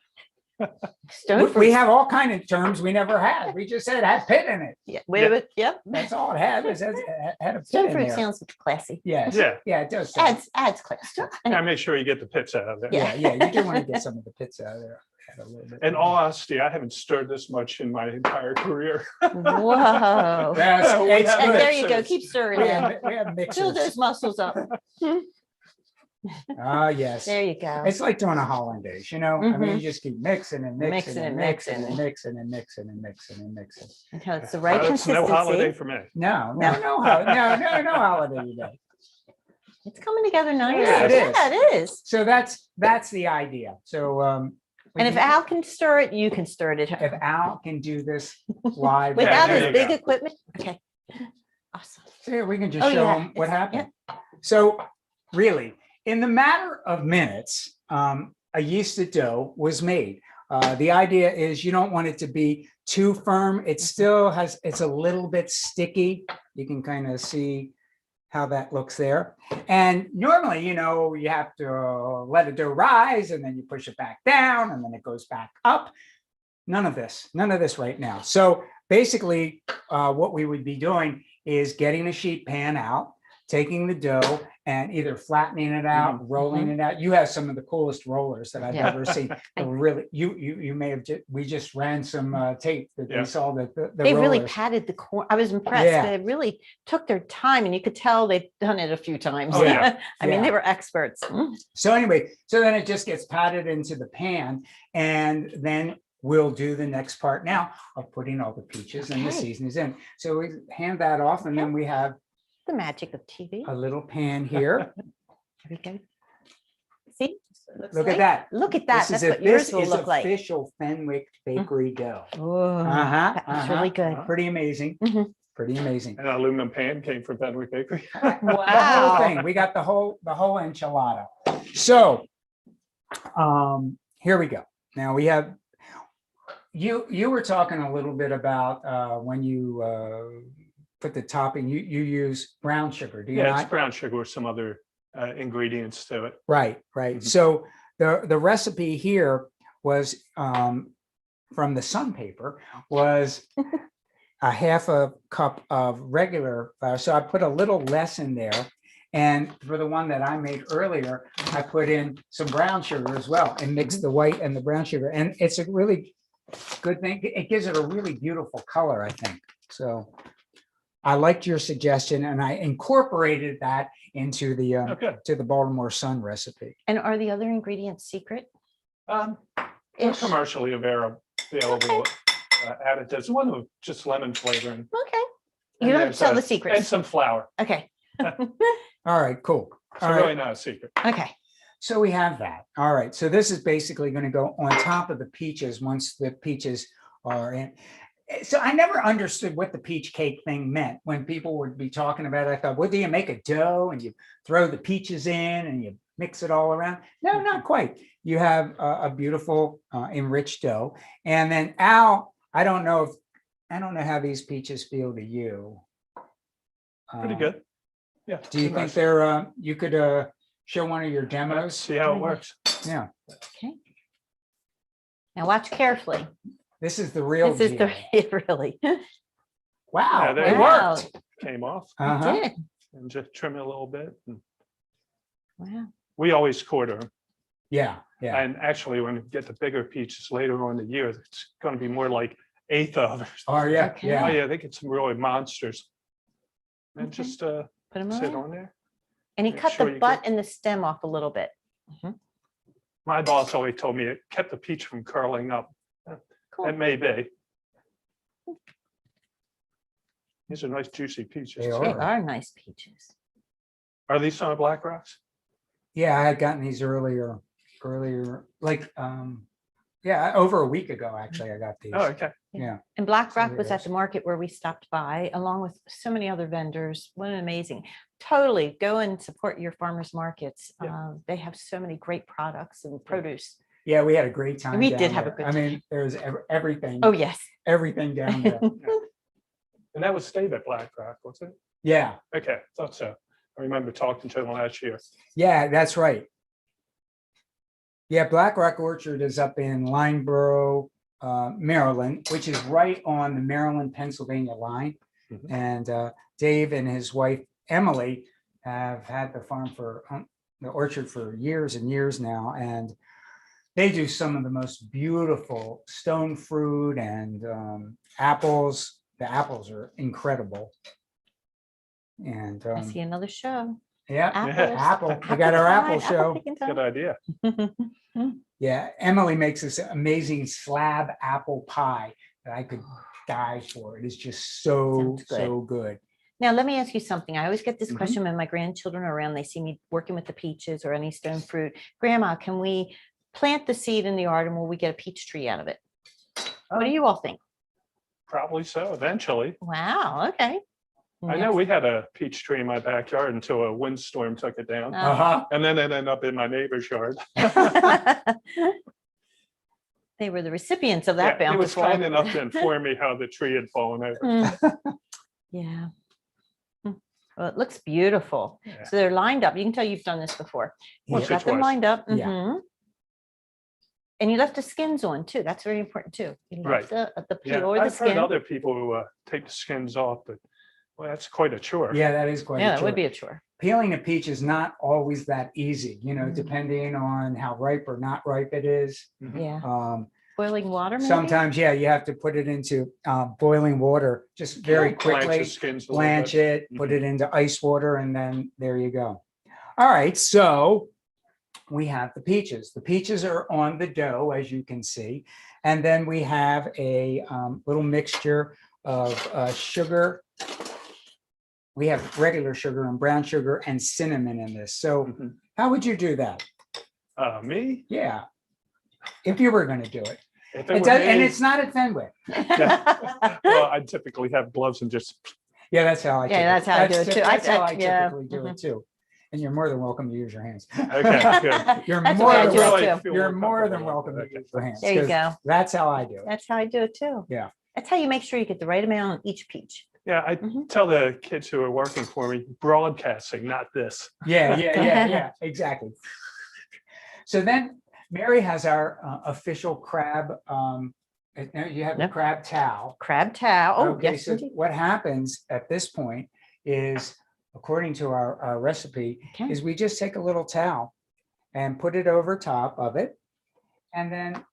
[SPEAKER 3] Stone
[SPEAKER 1] we
[SPEAKER 3] fruit.
[SPEAKER 1] have all kind of terms we never had. We just said it had pit in it.
[SPEAKER 3] Yeah, wait, wait, yep.
[SPEAKER 1] That's all it had. It had a pit
[SPEAKER 3] Stone
[SPEAKER 1] in
[SPEAKER 3] fruit
[SPEAKER 1] there.
[SPEAKER 3] sounds classy.
[SPEAKER 1] Yes.
[SPEAKER 4] Yeah.
[SPEAKER 1] Yeah, it does. sound-
[SPEAKER 3] Adds class to it.
[SPEAKER 4] Now make sure you get the pits out of there.
[SPEAKER 1] Yeah, yeah, you do want to get some of the pits out of there. Add a little bit.
[SPEAKER 4] In all honesty, I haven't stirred this much in my entire career.
[SPEAKER 3] Whoa.
[SPEAKER 1] Yes,
[SPEAKER 4] We
[SPEAKER 1] it's
[SPEAKER 4] have
[SPEAKER 3] And
[SPEAKER 1] good.
[SPEAKER 3] there you go. Keep stirring
[SPEAKER 1] We
[SPEAKER 3] them.
[SPEAKER 1] have
[SPEAKER 3] Build
[SPEAKER 1] mixers.
[SPEAKER 3] those muscles up.
[SPEAKER 1] Ah, yes.
[SPEAKER 3] There you go.
[SPEAKER 1] It's like doing a hollandaise, I mean, you just keep mixing and mixing
[SPEAKER 3] Mixing
[SPEAKER 1] and
[SPEAKER 3] and
[SPEAKER 1] mixing
[SPEAKER 3] mixing.
[SPEAKER 1] and mixing and mixing and mixing and mixing.
[SPEAKER 3] Until it's the right
[SPEAKER 4] It's no holiday
[SPEAKER 3] consistency.
[SPEAKER 4] for me.
[SPEAKER 1] No,
[SPEAKER 3] No.
[SPEAKER 1] no holiday today.
[SPEAKER 3] It's coming together nice.
[SPEAKER 1] Yeah, it is.
[SPEAKER 3] Yeah, it is.
[SPEAKER 1] So that's the idea. So we
[SPEAKER 3] And if
[SPEAKER 1] can-
[SPEAKER 3] Al can stir it, you can stir it at
[SPEAKER 1] if
[SPEAKER 3] home.
[SPEAKER 1] Al can do this live,
[SPEAKER 3] Without
[SPEAKER 4] there
[SPEAKER 3] his
[SPEAKER 4] you
[SPEAKER 3] big
[SPEAKER 4] go.
[SPEAKER 3] equipment. Okay. Awesome.
[SPEAKER 1] so we can just
[SPEAKER 3] Oh,
[SPEAKER 1] show
[SPEAKER 3] yeah.
[SPEAKER 1] them what
[SPEAKER 3] It's-
[SPEAKER 1] happened. So really, in the matter of minutes, a yeasted dough was made. The idea is you don't want it to be too firm. It still it's a little bit sticky. You can kind of see how that looks there. And normally, you have to let the dough rise and then you push it back down and then it goes back up. None of this right now. So basically, what we would be doing is getting a sheet pan out, taking the dough and either flattening it out, rolling it out. You have some of the coolest rollers that I've
[SPEAKER 3] Yeah.
[SPEAKER 1] ever seen. They're really, you may have, we just ran some tape that
[SPEAKER 4] Yeah.
[SPEAKER 1] we saw that the
[SPEAKER 3] They really
[SPEAKER 1] rollers-
[SPEAKER 3] patted the corn. I was impressed.
[SPEAKER 1] Yeah.
[SPEAKER 3] They really took their time and you could tell they've done it a few times.
[SPEAKER 4] Oh, yeah.
[SPEAKER 3] I mean,
[SPEAKER 1] Yeah.
[SPEAKER 3] they were experts.
[SPEAKER 1] So anyway, so then it just gets patted into the pan and then we'll do the next part now of putting all the peaches and the
[SPEAKER 3] Okay.
[SPEAKER 1] seasonings in. So we hand that off and then we have
[SPEAKER 3] The magic of TV.
[SPEAKER 1] a little pan here.
[SPEAKER 3] There we go. See? So it looks
[SPEAKER 1] Look
[SPEAKER 3] like-
[SPEAKER 1] at that.
[SPEAKER 3] Look at that.
[SPEAKER 1] This
[SPEAKER 3] That's
[SPEAKER 1] is
[SPEAKER 3] what yours
[SPEAKER 1] this
[SPEAKER 3] will
[SPEAKER 1] is
[SPEAKER 3] look like.
[SPEAKER 1] official Fenwick Bakery dough.
[SPEAKER 3] Oh, that's really good.
[SPEAKER 1] Pretty amazing.
[SPEAKER 3] Mhm.
[SPEAKER 1] Pretty amazing.
[SPEAKER 4] An aluminum pan came from Fenwick Bakery.
[SPEAKER 1] The whole
[SPEAKER 3] Wow.
[SPEAKER 1] thing. We got the whole enchilada. So here we go. Now we have you were talking a little bit about when you put the topping, you use brown sugar, do you
[SPEAKER 4] Yeah,
[SPEAKER 1] not?
[SPEAKER 4] it's brown sugar with some other ingredients to it.
[SPEAKER 1] Right, right.
[SPEAKER 4] Mhm.
[SPEAKER 1] So the recipe here was from the Sun paper was a half a cup of regular flour. So I put a little less in there. And for the one that I made earlier, I put in some brown sugar as well and mixed the white and the brown sugar. And it's a really good thing. It gives it a really beautiful color, I think. So I liked your suggestion and I incorporated that into the
[SPEAKER 4] Okay.
[SPEAKER 1] to the Baltimore Sun recipe.
[SPEAKER 3] And are the other ingredients secret?
[SPEAKER 4] They're
[SPEAKER 3] Ish?
[SPEAKER 4] commercially available additives. One of them just lemon flavoring.
[SPEAKER 3] Okay.
[SPEAKER 4] And
[SPEAKER 3] You don't
[SPEAKER 4] there's,
[SPEAKER 3] tell the
[SPEAKER 4] and
[SPEAKER 3] secrets.
[SPEAKER 4] some flour.
[SPEAKER 3] Okay.
[SPEAKER 1] All right, cool.
[SPEAKER 4] So
[SPEAKER 1] All right.
[SPEAKER 4] really not a secret.
[SPEAKER 3] Okay.
[SPEAKER 1] So we have that. All right. So this is basically going to go on top of the peaches once the peaches are in. So I never understood what the peach cake thing meant when people would be talking about it. I thought, what do you make a dough and you throw the peaches in and you mix it all around? No, not quite. You have a beautiful enriched dough. And then Al, I don't know if I don't know how these peaches feel to you.
[SPEAKER 4] Pretty
[SPEAKER 1] Um,
[SPEAKER 4] good. Yeah.
[SPEAKER 1] Do you think they're, you could show one of your
[SPEAKER 4] Let's
[SPEAKER 1] demos?
[SPEAKER 4] see how it works.
[SPEAKER 1] Yeah,
[SPEAKER 3] Okay. Now watch carefully.
[SPEAKER 1] this is the real
[SPEAKER 3] This is
[SPEAKER 1] deal.
[SPEAKER 3] the really.
[SPEAKER 1] Wow,
[SPEAKER 4] Yeah, there
[SPEAKER 1] it
[SPEAKER 4] you
[SPEAKER 3] Wow.
[SPEAKER 1] worked.
[SPEAKER 4] Came off
[SPEAKER 1] Uh-huh.
[SPEAKER 3] Did.
[SPEAKER 4] and just trim it a little bit. And
[SPEAKER 3] Wow.
[SPEAKER 4] we always quarter them.
[SPEAKER 1] Yeah, yeah.
[SPEAKER 4] And actually, when we get the bigger peaches later on in the year, it's going to be more like eighth of.
[SPEAKER 1] Oh, yeah,
[SPEAKER 3] Okay.
[SPEAKER 4] Oh,
[SPEAKER 1] yeah.
[SPEAKER 4] yeah, they get some really monsters. And
[SPEAKER 3] Okay.
[SPEAKER 4] just
[SPEAKER 3] Put them
[SPEAKER 4] sit
[SPEAKER 3] on.
[SPEAKER 4] on there.
[SPEAKER 3] And he
[SPEAKER 4] Make
[SPEAKER 3] cut
[SPEAKER 4] sure
[SPEAKER 3] the
[SPEAKER 4] you
[SPEAKER 3] butt
[SPEAKER 4] get-
[SPEAKER 3] and the stem off a little bit.
[SPEAKER 4] My boss always told me it kept the peach from curling up.
[SPEAKER 3] Cool.
[SPEAKER 4] It may be. These are nice juicy peaches.
[SPEAKER 1] They
[SPEAKER 4] too.
[SPEAKER 3] They
[SPEAKER 1] are.
[SPEAKER 3] are nice peaches.
[SPEAKER 4] Are these some of Black Rocks?
[SPEAKER 1] Yeah, I had gotten these earlier, like, yeah, over a week ago, actually, I got these.
[SPEAKER 4] Oh, okay.
[SPEAKER 1] Yeah,
[SPEAKER 3] And Black
[SPEAKER 1] So
[SPEAKER 3] Rock was
[SPEAKER 1] there
[SPEAKER 3] at
[SPEAKER 1] is.
[SPEAKER 3] the market where we stopped by, along with so many other vendors. What an amazing, totally go and support your farmers markets.
[SPEAKER 4] Yeah.
[SPEAKER 3] They have so many great products and produce.
[SPEAKER 1] yeah, we had a great time.
[SPEAKER 3] We
[SPEAKER 1] down
[SPEAKER 3] did have a
[SPEAKER 1] there.
[SPEAKER 3] good
[SPEAKER 1] I mean, there's everything,
[SPEAKER 3] Oh, yes.
[SPEAKER 1] everything down there.
[SPEAKER 4] And that was David Black Rock, was it?
[SPEAKER 1] Yeah,
[SPEAKER 4] Okay, thought so. I remember talking to him last year.
[SPEAKER 1] yeah, that's right. Yeah, Black Rock Orchard is up in Lineborough, Maryland, which is right on the Maryland-Pennsylvania line.
[SPEAKER 4] Mhm.
[SPEAKER 1] And Dave and his wife, Emily, have had the farm for the orchard for years and years now. And they do some of the most beautiful stone fruit and apples. The apples are incredible. And
[SPEAKER 3] I see another show.
[SPEAKER 1] yeah,
[SPEAKER 3] Apples.
[SPEAKER 1] apple. We got our apple show.
[SPEAKER 3] picking
[SPEAKER 4] Good
[SPEAKER 3] time.
[SPEAKER 4] idea.
[SPEAKER 1] Yeah, Emily makes this amazing slab apple pie that I could die for. It is just so,
[SPEAKER 3] Sounds good.
[SPEAKER 1] so good.
[SPEAKER 3] Now, let me ask you something. I always get this
[SPEAKER 1] Mhm.
[SPEAKER 3] question when my grandchildren are around, they see me working with the peaches or any stone fruit. Grandma, can we plant the seed in the yard and will we get a peach tree out of it? What do you all think?
[SPEAKER 4] Probably so, eventually.
[SPEAKER 3] Wow, okay.
[SPEAKER 4] I know we had a peach tree in my backyard until a windstorm took it down.
[SPEAKER 1] Uh-huh.
[SPEAKER 4] And then it ended up in my neighbor's yard.
[SPEAKER 3] They were the recipients of that
[SPEAKER 4] Yeah, he was
[SPEAKER 3] bountiful.
[SPEAKER 4] kind enough to inform me how the tree had fallen over.
[SPEAKER 3] Yeah. Well, it looks beautiful.
[SPEAKER 4] Yeah.
[SPEAKER 3] So they're lined up. You can tell you've done this before.
[SPEAKER 4] Once
[SPEAKER 3] You've
[SPEAKER 4] or
[SPEAKER 3] got them
[SPEAKER 4] twice.
[SPEAKER 3] lined up.
[SPEAKER 1] Yeah.
[SPEAKER 3] Mhm. And you left the skins on too. That's very important too. You left the
[SPEAKER 4] Yeah,
[SPEAKER 3] peel or the
[SPEAKER 4] I've heard
[SPEAKER 3] skin.
[SPEAKER 4] other people who take the skins off, but well, that's quite a chore.
[SPEAKER 1] Yeah, that is quite
[SPEAKER 3] Yeah,
[SPEAKER 1] a
[SPEAKER 3] that would
[SPEAKER 1] chore.
[SPEAKER 3] be a chore.
[SPEAKER 1] Peeling a peach is not always that easy,
[SPEAKER 3] Mm.
[SPEAKER 1] depending on how ripe or not ripe it is.
[SPEAKER 4] Mhm.
[SPEAKER 3] Yeah.
[SPEAKER 1] Um,
[SPEAKER 3] Boiling water maybe?
[SPEAKER 1] Sometimes, yeah, you have to put it into boiling water, just very
[SPEAKER 4] Blanch the
[SPEAKER 1] quickly.
[SPEAKER 4] skins a little
[SPEAKER 1] Blanch
[SPEAKER 4] bit.
[SPEAKER 1] it, put it into ice water, and then there you go. All right, so we have the peaches. The peaches are on the dough, as you can see. And then we have a little mixture of sugar. We have regular sugar and brown sugar and cinnamon in this. So
[SPEAKER 4] Mhm.
[SPEAKER 1] how would you do that?
[SPEAKER 4] Me?
[SPEAKER 1] Yeah, if you were going to do it.
[SPEAKER 4] If
[SPEAKER 1] And
[SPEAKER 4] it were me,
[SPEAKER 1] it's not at Fenwick.
[SPEAKER 4] well, I typically have gloves and just,
[SPEAKER 1] Yeah, that's how I.
[SPEAKER 3] Yeah, that's how I do it too.
[SPEAKER 1] That's how I
[SPEAKER 3] Yeah,
[SPEAKER 1] typically do it too. And you're more than welcome to use your hands.
[SPEAKER 4] Okay, good.
[SPEAKER 1] You're
[SPEAKER 3] That's the
[SPEAKER 1] more
[SPEAKER 3] way I
[SPEAKER 1] than
[SPEAKER 3] do it
[SPEAKER 1] welcome.
[SPEAKER 3] too.
[SPEAKER 4] feel
[SPEAKER 1] You're
[SPEAKER 4] more
[SPEAKER 1] more than
[SPEAKER 4] comfortable
[SPEAKER 1] welcome to
[SPEAKER 4] with it.
[SPEAKER 1] use your hands.
[SPEAKER 3] There you
[SPEAKER 1] 'cause
[SPEAKER 3] go.
[SPEAKER 1] That's how I do it.
[SPEAKER 3] That's how I do it too.
[SPEAKER 1] Yeah.
[SPEAKER 3] That's how you make sure you get the right amount on each peach.
[SPEAKER 4] Yeah, I
[SPEAKER 3] Mhm.
[SPEAKER 4] tell the kids who are working for me, broadcasting, not this.
[SPEAKER 1] Yeah, exactly. So then Mary has our official crab. You have the
[SPEAKER 3] Yep.
[SPEAKER 1] crab towel.
[SPEAKER 3] Crab towel. Oh,
[SPEAKER 1] Okay,
[SPEAKER 3] yes,
[SPEAKER 1] so
[SPEAKER 3] indeed.
[SPEAKER 1] what happens at this point is, according to our recipe,
[SPEAKER 3] Okay.
[SPEAKER 1] is we just take a little towel and put it over top of it. And then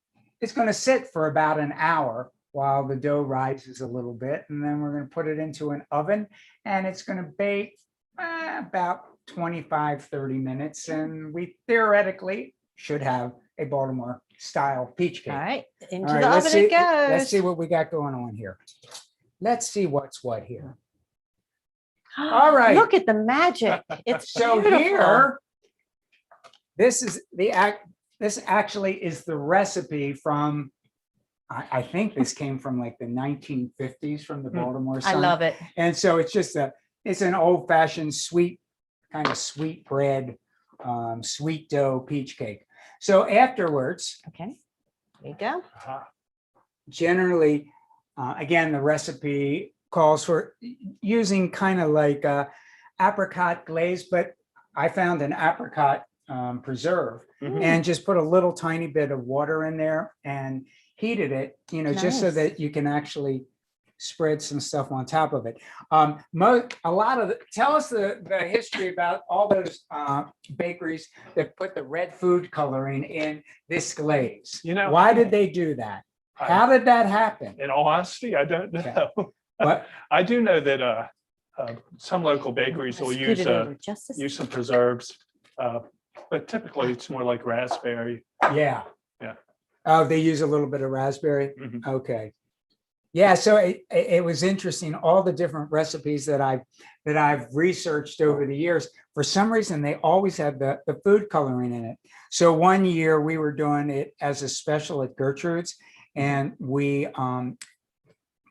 [SPEAKER 1] it's going to sit for about an hour while the dough rises a little bit. And then we're going to put it into an oven and it's going to bake about 25, 30 minutes. And we theoretically should have a Baltimore style peach cake.
[SPEAKER 3] All right, into
[SPEAKER 1] All right,
[SPEAKER 3] the
[SPEAKER 1] let's
[SPEAKER 3] oven it
[SPEAKER 1] see- Let's
[SPEAKER 3] goes.
[SPEAKER 1] see what we got going on here. Let's see what's what here. All right.
[SPEAKER 3] Look at the magic. It's
[SPEAKER 1] So
[SPEAKER 3] beautiful.
[SPEAKER 1] here, this is this actually is the recipe from, I think this came from like the 1950s from the Baltimore
[SPEAKER 3] I
[SPEAKER 1] Sun.
[SPEAKER 3] love it.
[SPEAKER 1] And so it's just it's an old fashioned sweet, kind of sweet bread, sweet dough peach cake. So afterwards,
[SPEAKER 3] Okay, there you go.
[SPEAKER 4] Aha.
[SPEAKER 1] generally, again, the recipe calls for using kind of like apricot glaze, but I found an apricot preserve and just put a little tiny bit of water in there and heated it, just so
[SPEAKER 3] Nice.
[SPEAKER 1] that you can actually spread some stuff on top of it. Tell us the history about all those bakeries that put the red food coloring in this glaze. Why did they do that? How did that happen?
[SPEAKER 4] In all honesty, I don't know.
[SPEAKER 1] What?
[SPEAKER 4] I do know that some local bakeries will
[SPEAKER 3] Scoot
[SPEAKER 4] use
[SPEAKER 3] it over just a
[SPEAKER 4] use some preserves, but typically it's more like raspberry.
[SPEAKER 1] Yeah.
[SPEAKER 4] Yeah.
[SPEAKER 1] Oh, they use a little bit of raspberry.
[SPEAKER 4] Mhm.
[SPEAKER 1] Okay. Yeah, so it was interesting. All the different recipes that I've researched over the years, for some reason, they always had the food coloring in it. So one year we were doing it as a special at Gertrude's, and we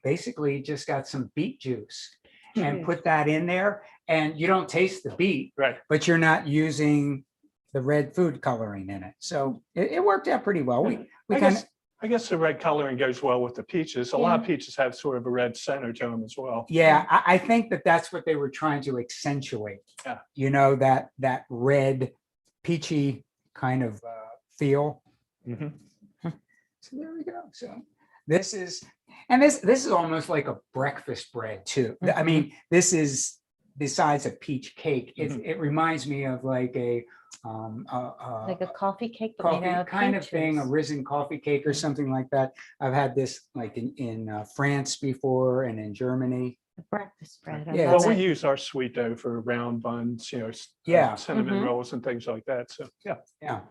[SPEAKER 1] basically just got some beet juice and put that in there, and you don't taste the beet,
[SPEAKER 4] Right.
[SPEAKER 1] but you're not using the red food coloring in it. So it worked out pretty well. We kind of.
[SPEAKER 4] I guess the red coloring goes well with the peaches. A lot of peaches have sort of a red center to them as well.
[SPEAKER 1] Yeah, I think that's what they were trying to accentuate.
[SPEAKER 4] Yeah.
[SPEAKER 1] That red, peachy kind of feel.
[SPEAKER 4] Mhm.
[SPEAKER 1] So there we go. So this is almost like a breakfast bread too. I mean, this is, besides a peach cake, it reminds me of like a
[SPEAKER 3] coffee cake, but
[SPEAKER 1] coffee
[SPEAKER 3] made out of
[SPEAKER 1] kind of thing, a
[SPEAKER 3] peaches.
[SPEAKER 1] risen coffee cake or something like that. I've had this like in France before and in Germany.
[SPEAKER 3] The breakfast bread. I
[SPEAKER 1] Yeah,
[SPEAKER 3] love
[SPEAKER 4] Well, we
[SPEAKER 3] it.
[SPEAKER 4] use our sweet dough for round buns,
[SPEAKER 1] Yeah.
[SPEAKER 4] cinnamon rolls and things like that. So yeah.
[SPEAKER 1] Yeah.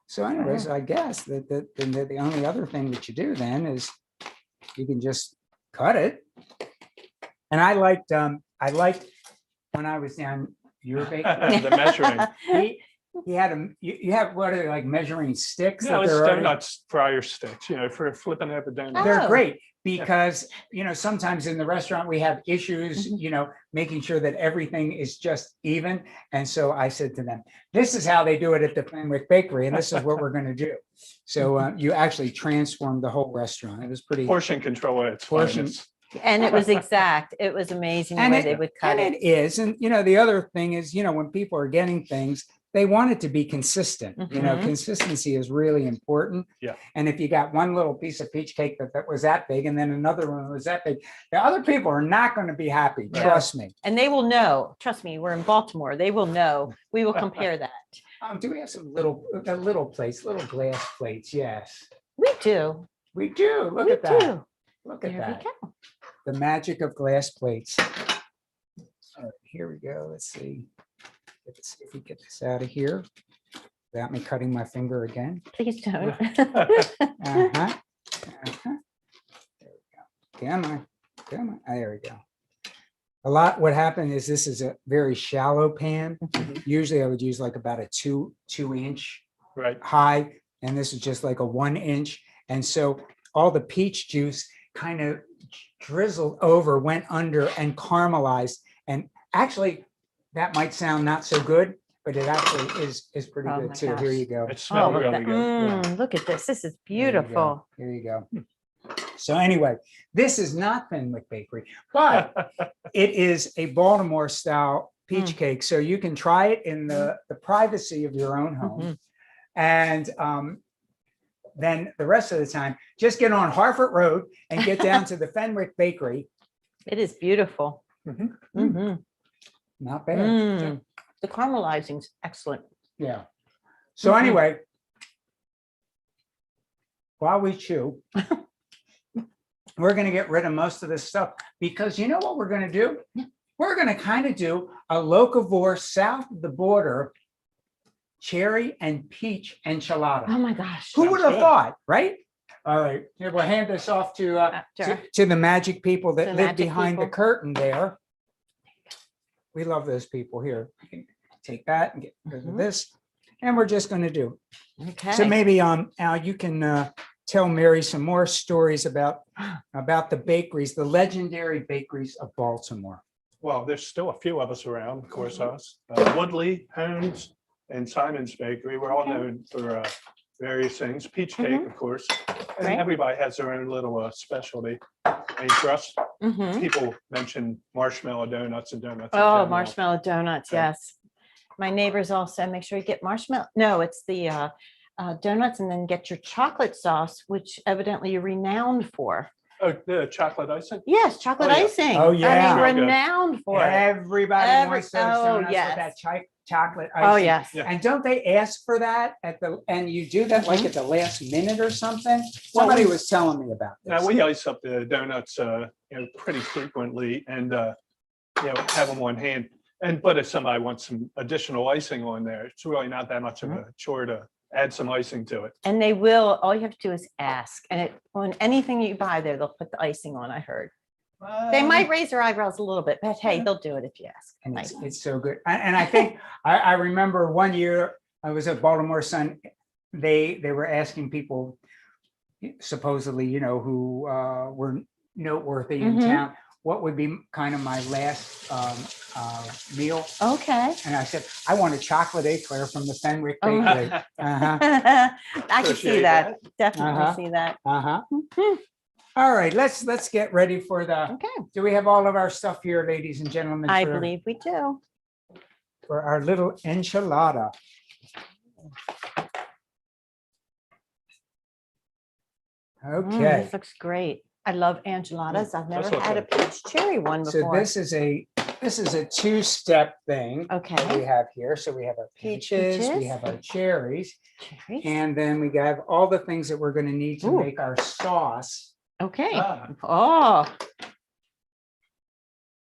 [SPEAKER 1] So anyways, I guess that the only other thing that you do then is you can just cut it. And I liked when I was down your bakery.
[SPEAKER 4] The measuring.
[SPEAKER 1] He had you have what are they, like measuring sticks?
[SPEAKER 4] No,
[SPEAKER 1] that
[SPEAKER 4] it's
[SPEAKER 1] they're already-
[SPEAKER 4] donuts fryer sticks, for flipping up and down.
[SPEAKER 1] They're
[SPEAKER 3] Oh.
[SPEAKER 1] great because, sometimes in the restaurant we have issues, making sure that everything is just even. And so I said to them, this is how they do it at the Fenwick Bakery, and this is what we're going to do. So you actually transformed the whole restaurant. It was pretty.
[SPEAKER 4] Portion control at its
[SPEAKER 1] Portion-
[SPEAKER 4] finest.
[SPEAKER 3] And it was exact. It was amazing the
[SPEAKER 1] And
[SPEAKER 3] way
[SPEAKER 1] it-
[SPEAKER 3] they would cut
[SPEAKER 1] And
[SPEAKER 3] it.
[SPEAKER 1] it is. And, the other thing is, when people are getting things, they want it to be consistent.
[SPEAKER 3] Mhm.
[SPEAKER 1] Consistency is really important.
[SPEAKER 4] Yeah.
[SPEAKER 1] And if you got one little piece of peach cake that was that big and then another one was that big, the other people are not going to be happy.
[SPEAKER 3] No.
[SPEAKER 1] Trust me.
[SPEAKER 3] And they will know. Trust me, we're in Baltimore. They will know. We will compare that.
[SPEAKER 1] Do we have some little plates, little glass plates? Yes,
[SPEAKER 3] We do.
[SPEAKER 1] we do. Look
[SPEAKER 3] We
[SPEAKER 1] at that.
[SPEAKER 3] do.
[SPEAKER 1] Look at
[SPEAKER 3] There
[SPEAKER 1] that.
[SPEAKER 3] we go.
[SPEAKER 1] The magic of glass plates. All right, here we go. Let's see. Let's see if we get this out of here without me cutting my finger again.
[SPEAKER 3] Please don't.
[SPEAKER 1] Uh-huh. Uh-huh. There we go. Come on. Ah, there we go. What happened is this is a very shallow pan. Usually I would use like about a two inch
[SPEAKER 4] Right.
[SPEAKER 1] high, and this is just like a 1 inch. And so all the peach juice kind of drizzled over, went under, and caramelized. And actually, that might sound not so good, but it actually is pretty
[SPEAKER 3] Oh
[SPEAKER 1] good
[SPEAKER 3] my
[SPEAKER 1] too.
[SPEAKER 3] gosh.
[SPEAKER 1] Here you go.
[SPEAKER 4] It smells
[SPEAKER 3] look,
[SPEAKER 4] really
[SPEAKER 3] at,
[SPEAKER 4] good.
[SPEAKER 3] look at this. This is
[SPEAKER 1] There you go.
[SPEAKER 3] beautiful.
[SPEAKER 1] Here you go. So anyway, this is not Fenwick Bakery, but it is a Baltimore style peach cake. So you can try it in the privacy of your own home.
[SPEAKER 3] Mhm.
[SPEAKER 1] And then the rest of the time, just get on Harford Road and get down to the Fenwick Bakery.
[SPEAKER 3] It is beautiful.
[SPEAKER 4] Mhm.
[SPEAKER 3] Mhm.
[SPEAKER 1] Not bad.
[SPEAKER 3] Mm. The caramelizing's excellent.
[SPEAKER 1] Yeah. So
[SPEAKER 3] Mhm.
[SPEAKER 1] anyway, while we chew, we're going to get rid of most of this stuff because you know what we're going to do? We're going to kind of do a locavore south of the border cherry and peach enchilada.
[SPEAKER 3] Oh my gosh.
[SPEAKER 1] Who would have
[SPEAKER 3] Good.
[SPEAKER 1] thought, right? All right, here we'll hand this off to
[SPEAKER 3] Sure.
[SPEAKER 1] to the magic people
[SPEAKER 3] The
[SPEAKER 1] that live
[SPEAKER 3] magic
[SPEAKER 1] behind the
[SPEAKER 3] people.
[SPEAKER 1] curtain there. We love those people here. You can take that and get rid of
[SPEAKER 3] Mhm.
[SPEAKER 1] this, and we're just going to do.
[SPEAKER 3] Okay.
[SPEAKER 1] So maybe Al, you can tell Mary some more stories about the bakeries, the legendary bakeries of Baltimore.
[SPEAKER 4] Well, there's still a few of us around, of course, us. Woodley, Holmes, and Simon's Bakery. We're all
[SPEAKER 3] Okay.
[SPEAKER 4] known for various things. Peach cake, of course. And
[SPEAKER 3] Right.
[SPEAKER 4] everybody has their own little specialty. age crust.
[SPEAKER 3] Mhm.
[SPEAKER 4] People mention marshmallow donuts and donuts. in
[SPEAKER 3] Oh,
[SPEAKER 4] general.
[SPEAKER 3] marshmallow donuts,
[SPEAKER 4] Okay.
[SPEAKER 3] yes. My neighbors also make sure you get marshmallow. No, it's the donuts, and then get your chocolate sauce, which evidently you're renowned for.
[SPEAKER 4] Oh, the chocolate icing?
[SPEAKER 3] Yes, chocolate
[SPEAKER 4] Oh, yeah.
[SPEAKER 3] icing.
[SPEAKER 1] Oh,
[SPEAKER 3] I
[SPEAKER 1] yeah.
[SPEAKER 3] mean,
[SPEAKER 4] Real good.
[SPEAKER 3] renowned for it.
[SPEAKER 1] Everybody wants those
[SPEAKER 3] oh,
[SPEAKER 1] donuts
[SPEAKER 3] yes.
[SPEAKER 1] with that chocolate
[SPEAKER 3] Oh,
[SPEAKER 1] icing.
[SPEAKER 3] yes.
[SPEAKER 4] Yeah.
[SPEAKER 1] And don't they ask for that and you do that like
[SPEAKER 3] Mhm.
[SPEAKER 1] at the last minute or something? Somebody was telling me about this.
[SPEAKER 4] Now, we ice up the donuts, pretty frequently and, have them on hand. But if somebody wants some additional icing on there, it's really not that much of a chore to add some icing to it.
[SPEAKER 3] And they will, all you have to do is ask. And on anything you buy there, they'll put the icing on, I heard. They might raise their eyebrows a little bit, but hey, they'll do it if you ask.
[SPEAKER 1] And
[SPEAKER 3] Nice.
[SPEAKER 1] it's so good. And I think, I remember one year, I was at Baltimore Sun, they were asking people supposedly, who were noteworthy in
[SPEAKER 3] Mhm.
[SPEAKER 1] town, what would be kind of my last meal?
[SPEAKER 3] Okay.
[SPEAKER 1] And I said, I want a chocolate eclair from the Fenwick
[SPEAKER 3] Oh.
[SPEAKER 1] Bakery. Uh-huh,
[SPEAKER 3] I can see
[SPEAKER 4] Appreciate
[SPEAKER 3] that. Definitely
[SPEAKER 1] Uh-huh.
[SPEAKER 3] see that.
[SPEAKER 1] uh-huh.
[SPEAKER 3] Mhm.
[SPEAKER 1] All right, let's get ready for the,
[SPEAKER 3] Okay.
[SPEAKER 1] do we have all of our stuff here, ladies and gentlemen?
[SPEAKER 3] I
[SPEAKER 1] for-
[SPEAKER 3] believe we do.
[SPEAKER 1] For our little enchilada. Okay,
[SPEAKER 3] This looks great. I love enchiladas. I've never
[SPEAKER 4] look
[SPEAKER 3] had a
[SPEAKER 4] good.
[SPEAKER 3] peach cherry one
[SPEAKER 1] so
[SPEAKER 3] before.
[SPEAKER 1] this is a two-step thing that we
[SPEAKER 3] Okay.
[SPEAKER 1] have here. So we have our peaches, we
[SPEAKER 3] peaches.
[SPEAKER 1] have our cherries,
[SPEAKER 3] Cherries.
[SPEAKER 1] and then we have all the things that we're going to need to
[SPEAKER 3] Ooh.
[SPEAKER 1] make our sauce.
[SPEAKER 3] Okay.
[SPEAKER 4] Ah.
[SPEAKER 3] Oh,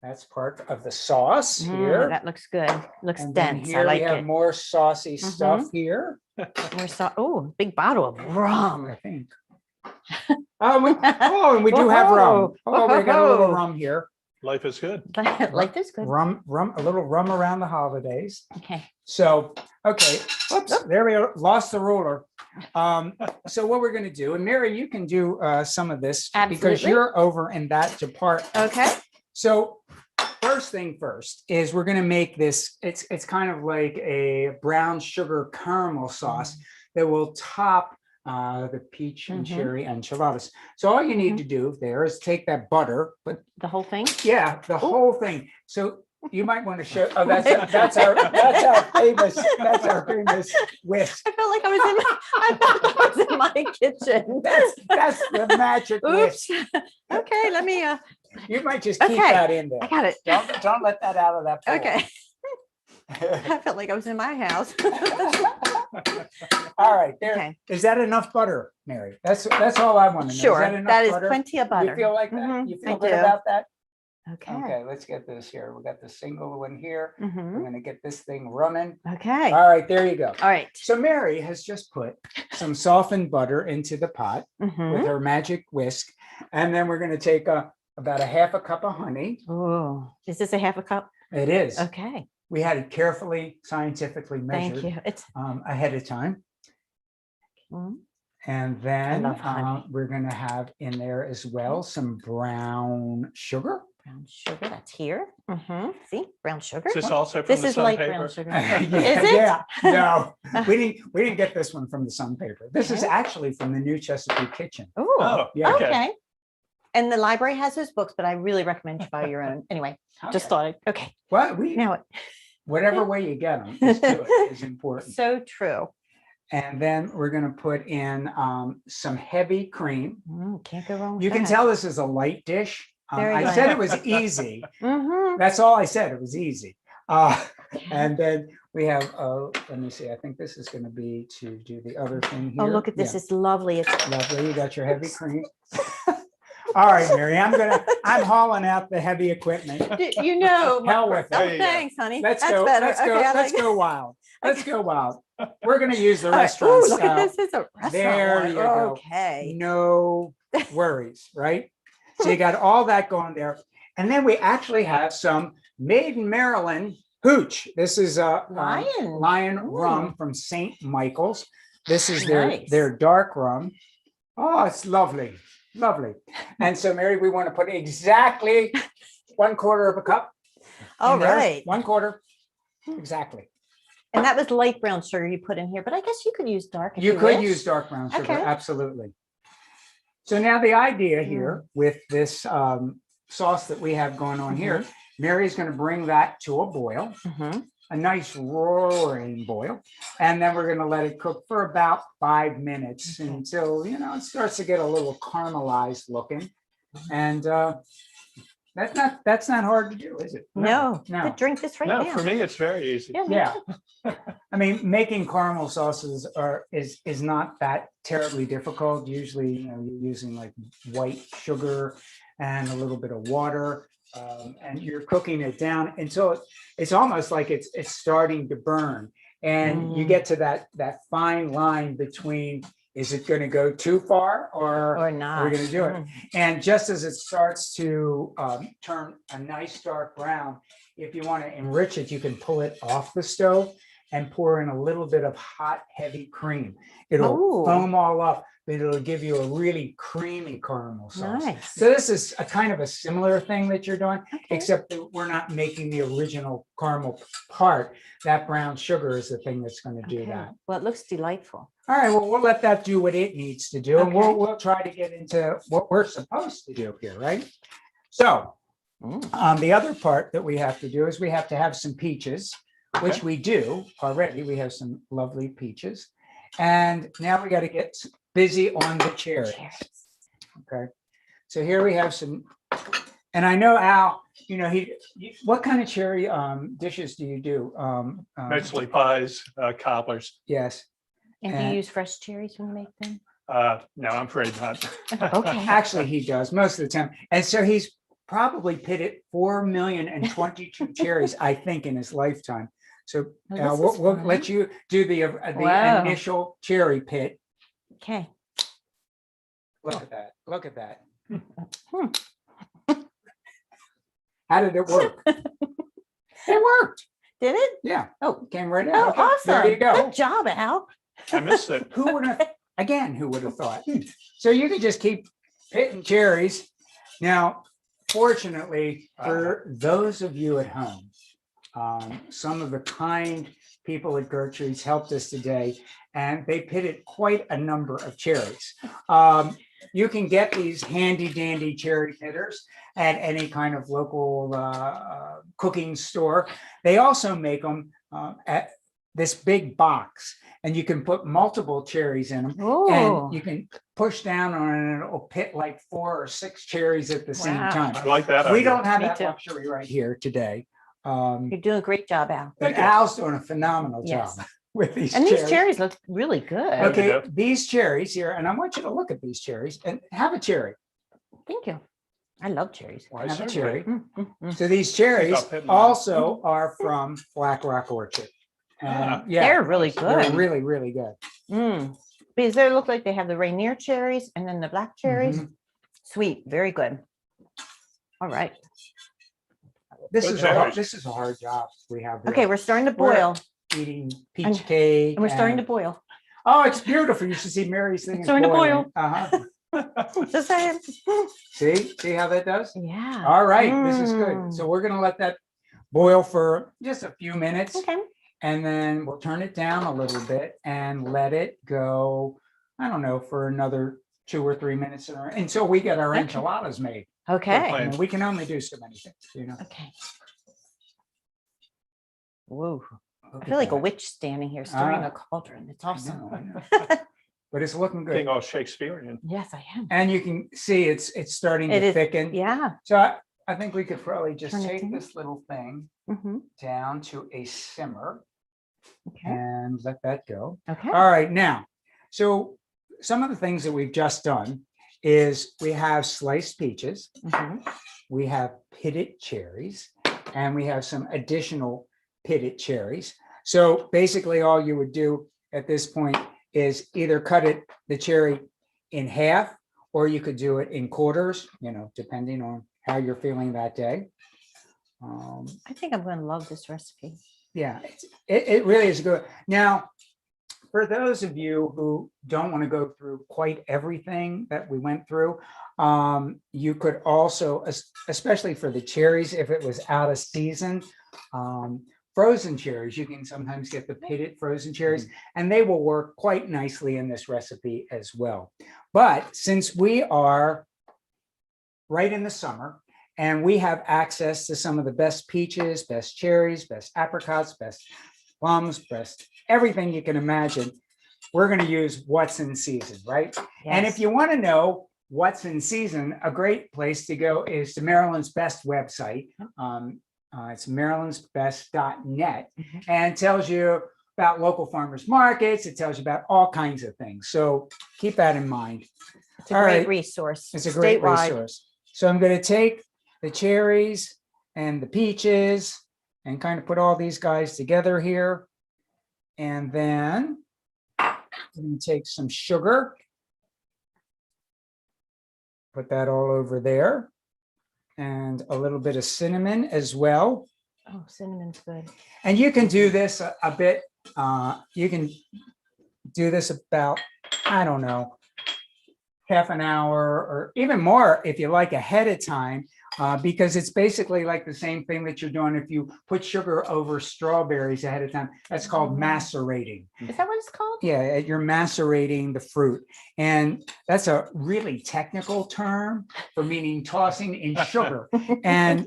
[SPEAKER 1] That's part of the sauce
[SPEAKER 3] mm,
[SPEAKER 1] here.
[SPEAKER 3] that looks good. Looks
[SPEAKER 1] And then
[SPEAKER 3] dense. I
[SPEAKER 1] here
[SPEAKER 3] like
[SPEAKER 1] we have
[SPEAKER 3] it.
[SPEAKER 1] more saucy stuff here,
[SPEAKER 3] Oh, big bottle of rum.
[SPEAKER 1] I think. And we do have rum.
[SPEAKER 3] Whoa.
[SPEAKER 1] Oh, we got a little
[SPEAKER 3] Whoa.
[SPEAKER 1] rum here.
[SPEAKER 4] Life is good.
[SPEAKER 3] Like this good.
[SPEAKER 1] Rum, a little rum around the holidays.
[SPEAKER 3] Okay.
[SPEAKER 1] So, okay, oops, there we go, lost the ruler. So what we're gonna do, and Mary, you can do some of this because
[SPEAKER 3] Absolutely.
[SPEAKER 1] you're over in that department.
[SPEAKER 3] Okay.
[SPEAKER 1] So first thing first is we're gonna make this, it's kind of like a brown sugar caramel sauce that will top the peach and
[SPEAKER 3] Mhm.
[SPEAKER 1] cherry enchiladas. So all you need to do there is take that butter, but
[SPEAKER 3] The whole thing.
[SPEAKER 1] yeah, the whole thing. So you might want to show, oh, that's our famous whisk.
[SPEAKER 3] I felt like I was in my kitchen.
[SPEAKER 1] That's the magic whisk.
[SPEAKER 3] Oops. Okay, let me,
[SPEAKER 1] You might just keep
[SPEAKER 3] Okay,
[SPEAKER 1] that in
[SPEAKER 3] I
[SPEAKER 1] there.
[SPEAKER 3] got it.
[SPEAKER 1] Don't let that out of that bowl.
[SPEAKER 3] Okay. I felt like I was in my house.
[SPEAKER 1] All right, there.
[SPEAKER 3] Okay.
[SPEAKER 1] Is that enough butter, Mary? That's all I want to know.
[SPEAKER 3] Sure,
[SPEAKER 1] enough
[SPEAKER 3] that is
[SPEAKER 1] butter?
[SPEAKER 3] plenty of butter.
[SPEAKER 1] You feel like that?
[SPEAKER 3] Mhm,
[SPEAKER 1] You feel
[SPEAKER 3] I
[SPEAKER 1] good
[SPEAKER 3] do.
[SPEAKER 1] about that?
[SPEAKER 3] Okay.
[SPEAKER 1] Okay, let's get this here. We got the single one here. I'm
[SPEAKER 3] Mhm.
[SPEAKER 1] gonna get this thing running.
[SPEAKER 3] Okay.
[SPEAKER 1] All right, there you go.
[SPEAKER 3] All right.
[SPEAKER 1] So Mary has just put some softened butter into the pot with
[SPEAKER 3] Mhm.
[SPEAKER 1] her magic whisk. And then we're going to take about a half a cup of honey.
[SPEAKER 3] Oh, is this a half a cup?
[SPEAKER 1] It is.
[SPEAKER 3] Okay.
[SPEAKER 1] We had it carefully, scientifically
[SPEAKER 3] Thank
[SPEAKER 1] measured
[SPEAKER 3] you. It's
[SPEAKER 1] ahead of time.
[SPEAKER 3] mm,
[SPEAKER 1] And then
[SPEAKER 3] love honey.
[SPEAKER 1] we're going to have in there as well some brown sugar.
[SPEAKER 3] brown sugar. That's here. See, brown sugar.
[SPEAKER 4] Is this also from
[SPEAKER 3] This
[SPEAKER 4] the
[SPEAKER 3] is
[SPEAKER 4] Sun
[SPEAKER 3] light
[SPEAKER 4] paper?
[SPEAKER 3] brown sugar.
[SPEAKER 1] Yeah,
[SPEAKER 3] Is it?
[SPEAKER 1] yeah. No, we didn't get this one from the Sun paper. This is
[SPEAKER 3] Okay.
[SPEAKER 1] actually from the new Chesapeake kitchen.
[SPEAKER 3] Oh,
[SPEAKER 4] Oh,
[SPEAKER 1] Yeah.
[SPEAKER 4] okay.
[SPEAKER 3] okay. And the library has those books, but I really recommend you buy your own. Anyway, just
[SPEAKER 1] Okay.
[SPEAKER 3] thought I'd, okay.
[SPEAKER 1] Well,
[SPEAKER 3] Now,
[SPEAKER 1] whatever way you get them is good, is important.
[SPEAKER 3] so true.
[SPEAKER 1] And then we're going to put in some heavy cream.
[SPEAKER 3] Can't go wrong with
[SPEAKER 1] You can
[SPEAKER 3] that.
[SPEAKER 1] tell this is a light dish.
[SPEAKER 3] Very
[SPEAKER 1] I
[SPEAKER 3] light.
[SPEAKER 1] said it was easy.
[SPEAKER 3] Mhm.
[SPEAKER 1] That's all I said. It was easy. And then we have, let me see, I think this is going to be to do the other thing here.
[SPEAKER 3] Oh, look at this.
[SPEAKER 1] Yeah,
[SPEAKER 3] It's lovely. It's
[SPEAKER 1] lovely. You got your heavy cream. All right, Mary, I'm hauling out the heavy equipment.
[SPEAKER 3] you know.
[SPEAKER 1] Hell with it.
[SPEAKER 3] Oh,
[SPEAKER 4] There you go.
[SPEAKER 3] thanks, honey.
[SPEAKER 1] Let's
[SPEAKER 3] That's
[SPEAKER 1] go.
[SPEAKER 3] better.
[SPEAKER 1] Let's go.
[SPEAKER 3] Okay, I
[SPEAKER 1] Let's
[SPEAKER 3] like it.
[SPEAKER 1] go wild. Let's go wild. We're going to use the
[SPEAKER 3] All right.
[SPEAKER 1] restaurant
[SPEAKER 3] Ooh, look
[SPEAKER 1] style.
[SPEAKER 3] at this. It's a restaurant.
[SPEAKER 1] There
[SPEAKER 3] one.
[SPEAKER 1] you go.
[SPEAKER 3] Okay.
[SPEAKER 1] No worries, right? So you got all that going there. And then we actually have some made in Maryland hooch. This is a Lion
[SPEAKER 3] Ooh.
[SPEAKER 1] rum from St. Michael's. This is their,
[SPEAKER 3] Nice.
[SPEAKER 1] their dark rum. Oh, it's lovely. Lovely. And so, Mary, we want to put exactly 1/4 of a cup.
[SPEAKER 3] All
[SPEAKER 1] in there.
[SPEAKER 3] right.
[SPEAKER 1] 1/4. Exactly.
[SPEAKER 3] And that was light brown sugar you put in here, but I guess you could use dark. If
[SPEAKER 1] You could
[SPEAKER 3] wish.
[SPEAKER 1] use dark brown sugar.
[SPEAKER 3] Okay.
[SPEAKER 1] Absolutely. So now the idea here with this sauce that we have going on here, Mary's going to bring that to a boil, a nice roaring boil, and then we're going to let it cook for about 5 minutes until, you know, it starts to get a little caramelized looking. And that's not hard to do, is it?
[SPEAKER 3] No,
[SPEAKER 1] No.
[SPEAKER 3] could drink this right
[SPEAKER 4] No,
[SPEAKER 3] now.
[SPEAKER 4] for me, it's very easy.
[SPEAKER 1] Yeah. I mean, making caramel sauces is not that terribly difficult. Usually, you know, you're using like white sugar and a little bit of water, and you're cooking it down until it's almost like it's starting to burn. And you get to that fine line between, is it going to go too far or
[SPEAKER 3] not.
[SPEAKER 1] are we going to do it? And just as it starts to turn a nice dark brown, if you want to enrich it, you can pull it off the stove and pour in a little bit of hot, heavy cream. It'll foam all up, but it'll give you a really creamy caramel sauce.
[SPEAKER 3] Nice.
[SPEAKER 1] So this is a kind of a similar thing that you're doing, except that we're not making the original caramel part. That brown sugar is the thing that's going to do that.
[SPEAKER 3] Well, it looks delightful.
[SPEAKER 1] All right, well, we'll let that do what it needs to do, and we'll try to get into what we're supposed to do here, right? So the other part that we have to do is we have to have some peaches, which we do already. We have some lovely peaches. And now we got to get busy on the cherries. Okay, so here we have some, and I know Al, you know, what kind of cherry dishes do you do?
[SPEAKER 4] Mostly pies, cobblers.
[SPEAKER 1] Yes.
[SPEAKER 3] And do you use fresh cherries when you make them?
[SPEAKER 4] No, I'm afraid not.
[SPEAKER 3] Okay.
[SPEAKER 1] Actually, he does most of the time. And so he's probably pitted 4,022 cherries, I think, in his lifetime. So we'll let you do the initial cherry pit.
[SPEAKER 3] Okay.
[SPEAKER 1] Look at that. Look at that. How did it work? It worked.
[SPEAKER 3] Did it?
[SPEAKER 1] Yeah.
[SPEAKER 3] Oh,
[SPEAKER 1] Came right
[SPEAKER 3] oh,
[SPEAKER 1] out. Okay,
[SPEAKER 3] awesome.
[SPEAKER 1] there you go.
[SPEAKER 3] Good job, Al.
[SPEAKER 4] I missed it.
[SPEAKER 1] Who would have, again, who would have thought? So you can just keep pitting cherries. Now, fortunately, for those of you at home, some of the kind people at Gertrude's helped us today, and they pitted quite a number of cherries. You can get these handy dandy cherry pitters at any kind of local cooking store. They also make them at this big box, and you can put multiple cherries in them. And you can push down on it and it'll pit like 4 or 6 cherries at the same time.
[SPEAKER 4] I like that.
[SPEAKER 1] We
[SPEAKER 4] idea.
[SPEAKER 1] don't have
[SPEAKER 3] Me
[SPEAKER 1] that
[SPEAKER 3] too.
[SPEAKER 1] luxury right here today.
[SPEAKER 3] You're doing a great job, Al.
[SPEAKER 1] But Al's doing a phenomenal job with these
[SPEAKER 3] And
[SPEAKER 1] cherries.
[SPEAKER 3] these cherries look really good.
[SPEAKER 1] Okay, these cherries here, and I want you to look at these cherries and have a cherry.
[SPEAKER 3] Thank you. I love cherries.
[SPEAKER 4] Why,
[SPEAKER 1] Have a
[SPEAKER 4] certainly.
[SPEAKER 1] cherry. So these cherries
[SPEAKER 4] Stop hitting them.
[SPEAKER 1] also are from Black Rock Orchard. And
[SPEAKER 3] They're really
[SPEAKER 1] they're
[SPEAKER 3] good.
[SPEAKER 1] really, really good.
[SPEAKER 3] Because they look like they have the Rainier cherries and then the black cherries. Sweet, very good. All right.
[SPEAKER 1] This
[SPEAKER 4] Good
[SPEAKER 1] is
[SPEAKER 4] cherries.
[SPEAKER 1] a hard job we have. Here.
[SPEAKER 3] Okay, we're starting to boil.
[SPEAKER 1] Eating peach cake.
[SPEAKER 3] And we're starting to boil.
[SPEAKER 1] Oh, it's beautiful. You should see Mary's thing.
[SPEAKER 3] It's starting to boil. Just saying.
[SPEAKER 1] See how that does?
[SPEAKER 3] Yeah.
[SPEAKER 1] All right, this is good. So we're gonna let that boil for just a few minutes.
[SPEAKER 3] Okay.
[SPEAKER 1] And then we'll turn it down a little bit and let it go, I don't know, for another 2 or 3 minutes until we get our enchiladas made.
[SPEAKER 3] Okay.
[SPEAKER 1] I mean, we can only do so many things, you know.
[SPEAKER 3] Okay. Whoa.
[SPEAKER 1] Look
[SPEAKER 3] I
[SPEAKER 1] at
[SPEAKER 3] feel like a
[SPEAKER 1] that.
[SPEAKER 3] witch standing here stirring a cauldron. It's
[SPEAKER 1] I
[SPEAKER 3] awesome.
[SPEAKER 1] know, I know. But it's looking
[SPEAKER 4] Being
[SPEAKER 1] good.
[SPEAKER 4] all Shakespearean.
[SPEAKER 3] Yes, I am.
[SPEAKER 1] And you can see it's starting
[SPEAKER 3] It
[SPEAKER 1] to
[SPEAKER 3] is,
[SPEAKER 1] thicken.
[SPEAKER 3] yeah.
[SPEAKER 1] So I think we could probably just
[SPEAKER 3] Turn it
[SPEAKER 1] take
[SPEAKER 3] down.
[SPEAKER 1] this little thing
[SPEAKER 3] Mhm.
[SPEAKER 1] down to a simmer
[SPEAKER 3] Okay.
[SPEAKER 1] and let that go.
[SPEAKER 3] Okay.
[SPEAKER 1] All right, now, so some of the things that we've just done is we have sliced peaches,
[SPEAKER 3] Mhm.
[SPEAKER 1] we have pitted cherries, and we have some additional pitted cherries. So basically all you would do at this point is either cut the cherry in half, or you could do it in quarters, you know, depending on how you're feeling that day.
[SPEAKER 3] I think I'm going to love this recipe.
[SPEAKER 1] Yeah, it really is good. Now, for those of you who don't want to go through quite everything that we went through, you could also, especially for the cherries, if it was out of season, frozen cherries. You can sometimes get the pitted frozen cherries, and they will work quite nicely in this recipe as well. But since we are right in the summer and we have access to some of the best peaches, best cherries, best apricots, best plums, best everything you can imagine, we're going to use what's in season, right? And if you want to know what's in season, a great place to go is to Maryland's Best website. It's marylandsbest.net, and tells you about local farmers markets. It tells you about all kinds of things. So keep that in mind.
[SPEAKER 3] It's a great resource.
[SPEAKER 1] It's a great
[SPEAKER 3] statewide.
[SPEAKER 1] resource. So I'm going to take the cherries and the peaches and kind of put all these guys together here. And then I'm going to take some sugar. Put that all over there. And a little bit of cinnamon as well.
[SPEAKER 3] Oh, cinnamon's good.
[SPEAKER 1] And you can do this a bit. You can do this about, I don't know, half an hour or even more if you like ahead of time, because it's basically like the same thing that you're doing if you put sugar over strawberries ahead of time. That's called macerating.
[SPEAKER 3] Is that what it's called?
[SPEAKER 1] Yeah, you're macerating the fruit. And that's a really technical term for meaning tossing in sugar. And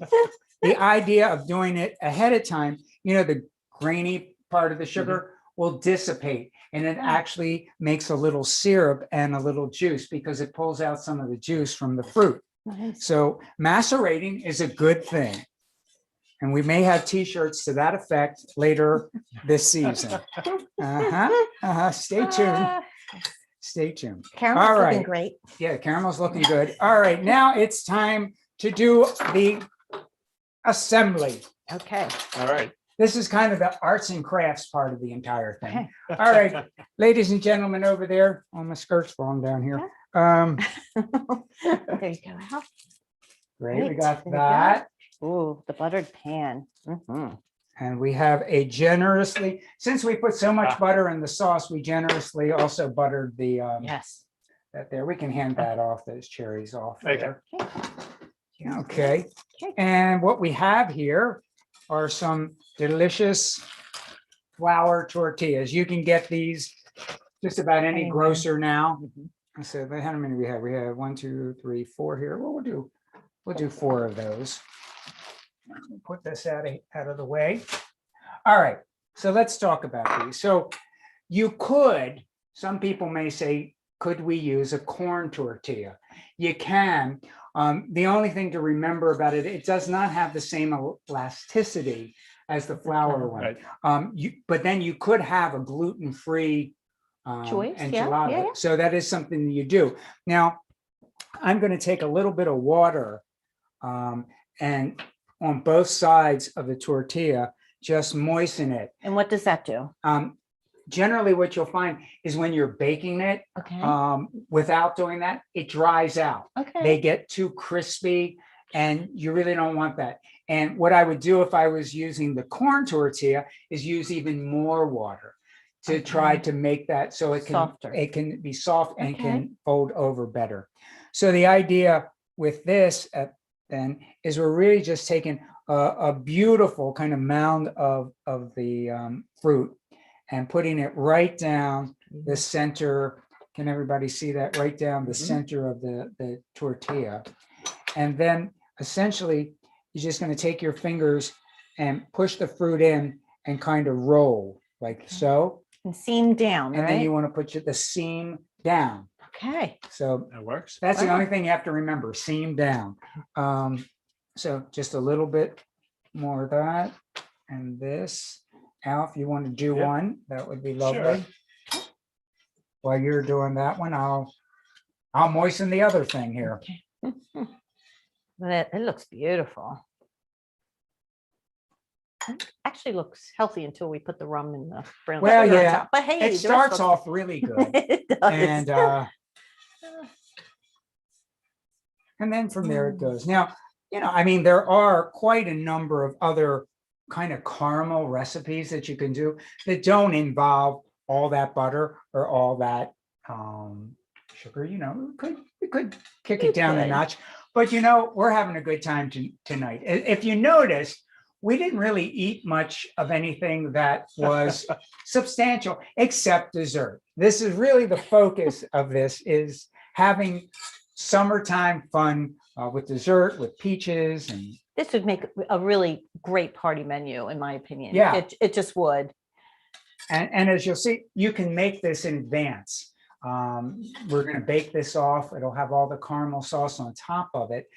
[SPEAKER 1] the idea of doing it ahead of time, the grainy part of the sugar will dissipate, and it actually makes a little syrup and a little juice because it pulls out some of the juice from the fruit.
[SPEAKER 3] Nice.
[SPEAKER 1] So macerating is a good thing. And we may have t-shirts to that effect later this season. Stay tuned. Stay tuned.
[SPEAKER 3] Caramel's
[SPEAKER 1] All
[SPEAKER 3] looking
[SPEAKER 1] right.
[SPEAKER 3] great.
[SPEAKER 1] Yeah, caramel's looking good. All right, now it's time to do the assembly.
[SPEAKER 3] Okay.
[SPEAKER 4] All right.
[SPEAKER 1] This is kind of the arts and crafts part of the entire thing.
[SPEAKER 3] Okay.
[SPEAKER 1] All right, ladies and gentlemen over there, oh, my skirt's falling down here.
[SPEAKER 3] There you go, Al.
[SPEAKER 1] Great, we
[SPEAKER 3] Great.
[SPEAKER 1] got
[SPEAKER 3] There you
[SPEAKER 1] that.
[SPEAKER 3] Ooh, the buttered pan.
[SPEAKER 1] And we have a generously, since we put so much butter in the sauce, we generously also buttered the,
[SPEAKER 3] Yes.
[SPEAKER 1] that there. We can hand that off, those cherries off
[SPEAKER 4] Okay.
[SPEAKER 1] there.
[SPEAKER 3] Okay.
[SPEAKER 1] Okay,
[SPEAKER 3] Okay.
[SPEAKER 1] and what we have here are some delicious flour tortillas. You can get these just about any
[SPEAKER 3] Anywhere.
[SPEAKER 1] grocer now. So how many we have? We have 1, 2, 3, 4 here. Well, we'll do 4 of those. Put this out of the way. All right, so let's talk about these. So some people may say, could we use a corn tortilla? You can. The only thing to remember about it, it does not have the same elasticity as the flour one.
[SPEAKER 4] Right.
[SPEAKER 1] But then you could have a gluten-free
[SPEAKER 3] Choice, yeah,
[SPEAKER 1] enchilada.
[SPEAKER 3] yeah.
[SPEAKER 1] So that is something that you do. Now, I'm going to take a little bit of water and on both sides of the tortilla, just moisten it.
[SPEAKER 3] And what does that do?
[SPEAKER 1] Generally, what you'll find is when you're baking it,
[SPEAKER 3] Okay.
[SPEAKER 1] without doing that, it dries out.
[SPEAKER 3] Okay.
[SPEAKER 1] They get too crispy, and you really don't want that. And what I would do if I was using the corn tortilla is use even more water to try to make that so it can be soft and can fold over better. So the idea with this then is we're really just taking a beautiful kind of mound of the fruit and putting it right down the center. Can everybody see that? Right down the center of the tortilla. And then essentially, you're just going to take your fingers and push the fruit in and kind of roll like so.
[SPEAKER 3] And seam down,
[SPEAKER 1] And
[SPEAKER 3] right?
[SPEAKER 1] then you want to put the seam down.
[SPEAKER 3] Okay.
[SPEAKER 1] So
[SPEAKER 4] That works.
[SPEAKER 1] that's the
[SPEAKER 3] Wow.
[SPEAKER 1] only thing you have to remember, seam down. So just a little bit more of that and this. Al, if you want to do
[SPEAKER 4] Yeah.
[SPEAKER 1] one, that would be lovely.
[SPEAKER 4] Sure.
[SPEAKER 1] While you're doing that one, I'll moisten the other thing here.
[SPEAKER 3] Okay. It looks beautiful. It actually looks healthy until we put the rum in the brown
[SPEAKER 1] Well,
[SPEAKER 3] sugar on
[SPEAKER 1] yeah,
[SPEAKER 3] top. But hey, the
[SPEAKER 1] It
[SPEAKER 3] rest
[SPEAKER 1] starts
[SPEAKER 3] looks
[SPEAKER 1] off really good.
[SPEAKER 3] It does.
[SPEAKER 1] And then from there it goes. Now, I mean, there are quite a number of other kind of caramel recipes that you can do that don't involve all that butter or all that sugar. We could kick it down a
[SPEAKER 3] could.
[SPEAKER 1] notch, but we're having a good time tonight. If you notice, we didn't really eat much of anything that was substantial except dessert. This is really the focus of this, is having summertime fun with dessert, with peaches and
[SPEAKER 3] This would make a really great party menu, in my opinion.
[SPEAKER 1] Yeah.
[SPEAKER 3] It just would.
[SPEAKER 1] And as you'll see, you can make this in advance. We're going to bake this off. It'll have all the caramel sauce on top of it.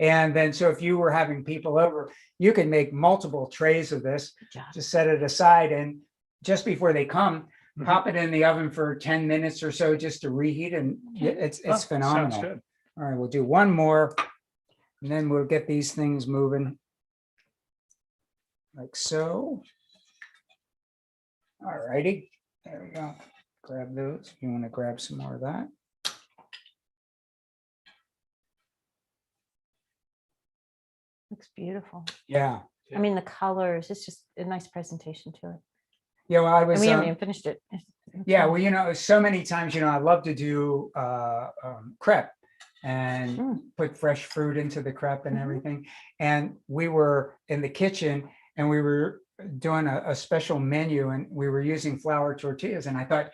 [SPEAKER 1] And then, so if you were having people over, you can make multiple trays of this, just set it aside. And just before they come, pop it in the oven for 10 minutes or so, just to reheat. And it's phenomenal.
[SPEAKER 4] Sounds good.
[SPEAKER 1] All right, we'll do one more, and then we'll get these things moving like so. All righty, there we go. Grab those if you want to grab some more of that.
[SPEAKER 3] Looks beautiful.
[SPEAKER 1] Yeah.
[SPEAKER 3] I mean, the colors, it's just a nice presentation to it.
[SPEAKER 1] Yeah, well, I
[SPEAKER 3] And
[SPEAKER 1] was,
[SPEAKER 3] we haven't even finished it.
[SPEAKER 1] yeah, well, so many times, I love to do crepe and put fresh fruit into the crepe and everything. And we were in the kitchen and we were doing a special menu, and we were using flour tortillas. And I thought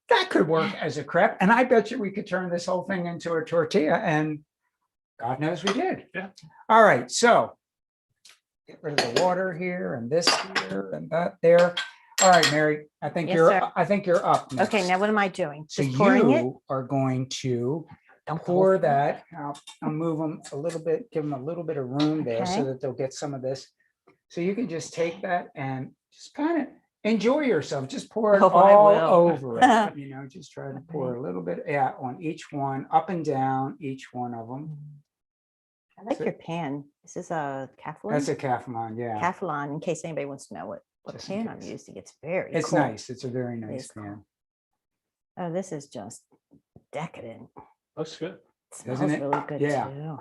[SPEAKER 1] that could work as a crepe. And I bet you we could turn this whole thing into a tortilla, and God knows we did.
[SPEAKER 4] Yeah.
[SPEAKER 1] All right. So get rid of the water here and this here and that there. All right, Mary, I think
[SPEAKER 3] Yes,
[SPEAKER 1] you're
[SPEAKER 3] sir.
[SPEAKER 1] up next.
[SPEAKER 3] Okay, now what am I doing?
[SPEAKER 1] So
[SPEAKER 3] Just pouring it?
[SPEAKER 1] you are going to
[SPEAKER 3] Don't
[SPEAKER 1] pour that. I'll move them a little bit, give them a little bit of room there so
[SPEAKER 3] Okay.
[SPEAKER 1] that they'll get some of this. So you can just take that and just kind of enjoy yourself. Just pour it
[SPEAKER 3] Oh, I
[SPEAKER 1] all
[SPEAKER 3] will.
[SPEAKER 1] over it. Just try to pour a little bit, on each one, up and down each one of them.
[SPEAKER 3] I like your pan. This is a Keflon.
[SPEAKER 1] That's a Keflon, yeah.
[SPEAKER 3] Keflon, in case anybody wants to know what
[SPEAKER 1] Just in
[SPEAKER 3] pan I'm
[SPEAKER 1] case.
[SPEAKER 3] using. It's very
[SPEAKER 1] It's
[SPEAKER 3] cool.
[SPEAKER 1] nice. It's a very nice
[SPEAKER 3] is cool.
[SPEAKER 1] pan.
[SPEAKER 3] Oh, this is just decadent.
[SPEAKER 4] Looks good.
[SPEAKER 3] Smells
[SPEAKER 1] Doesn't it?
[SPEAKER 3] really good
[SPEAKER 1] Yeah.
[SPEAKER 3] too.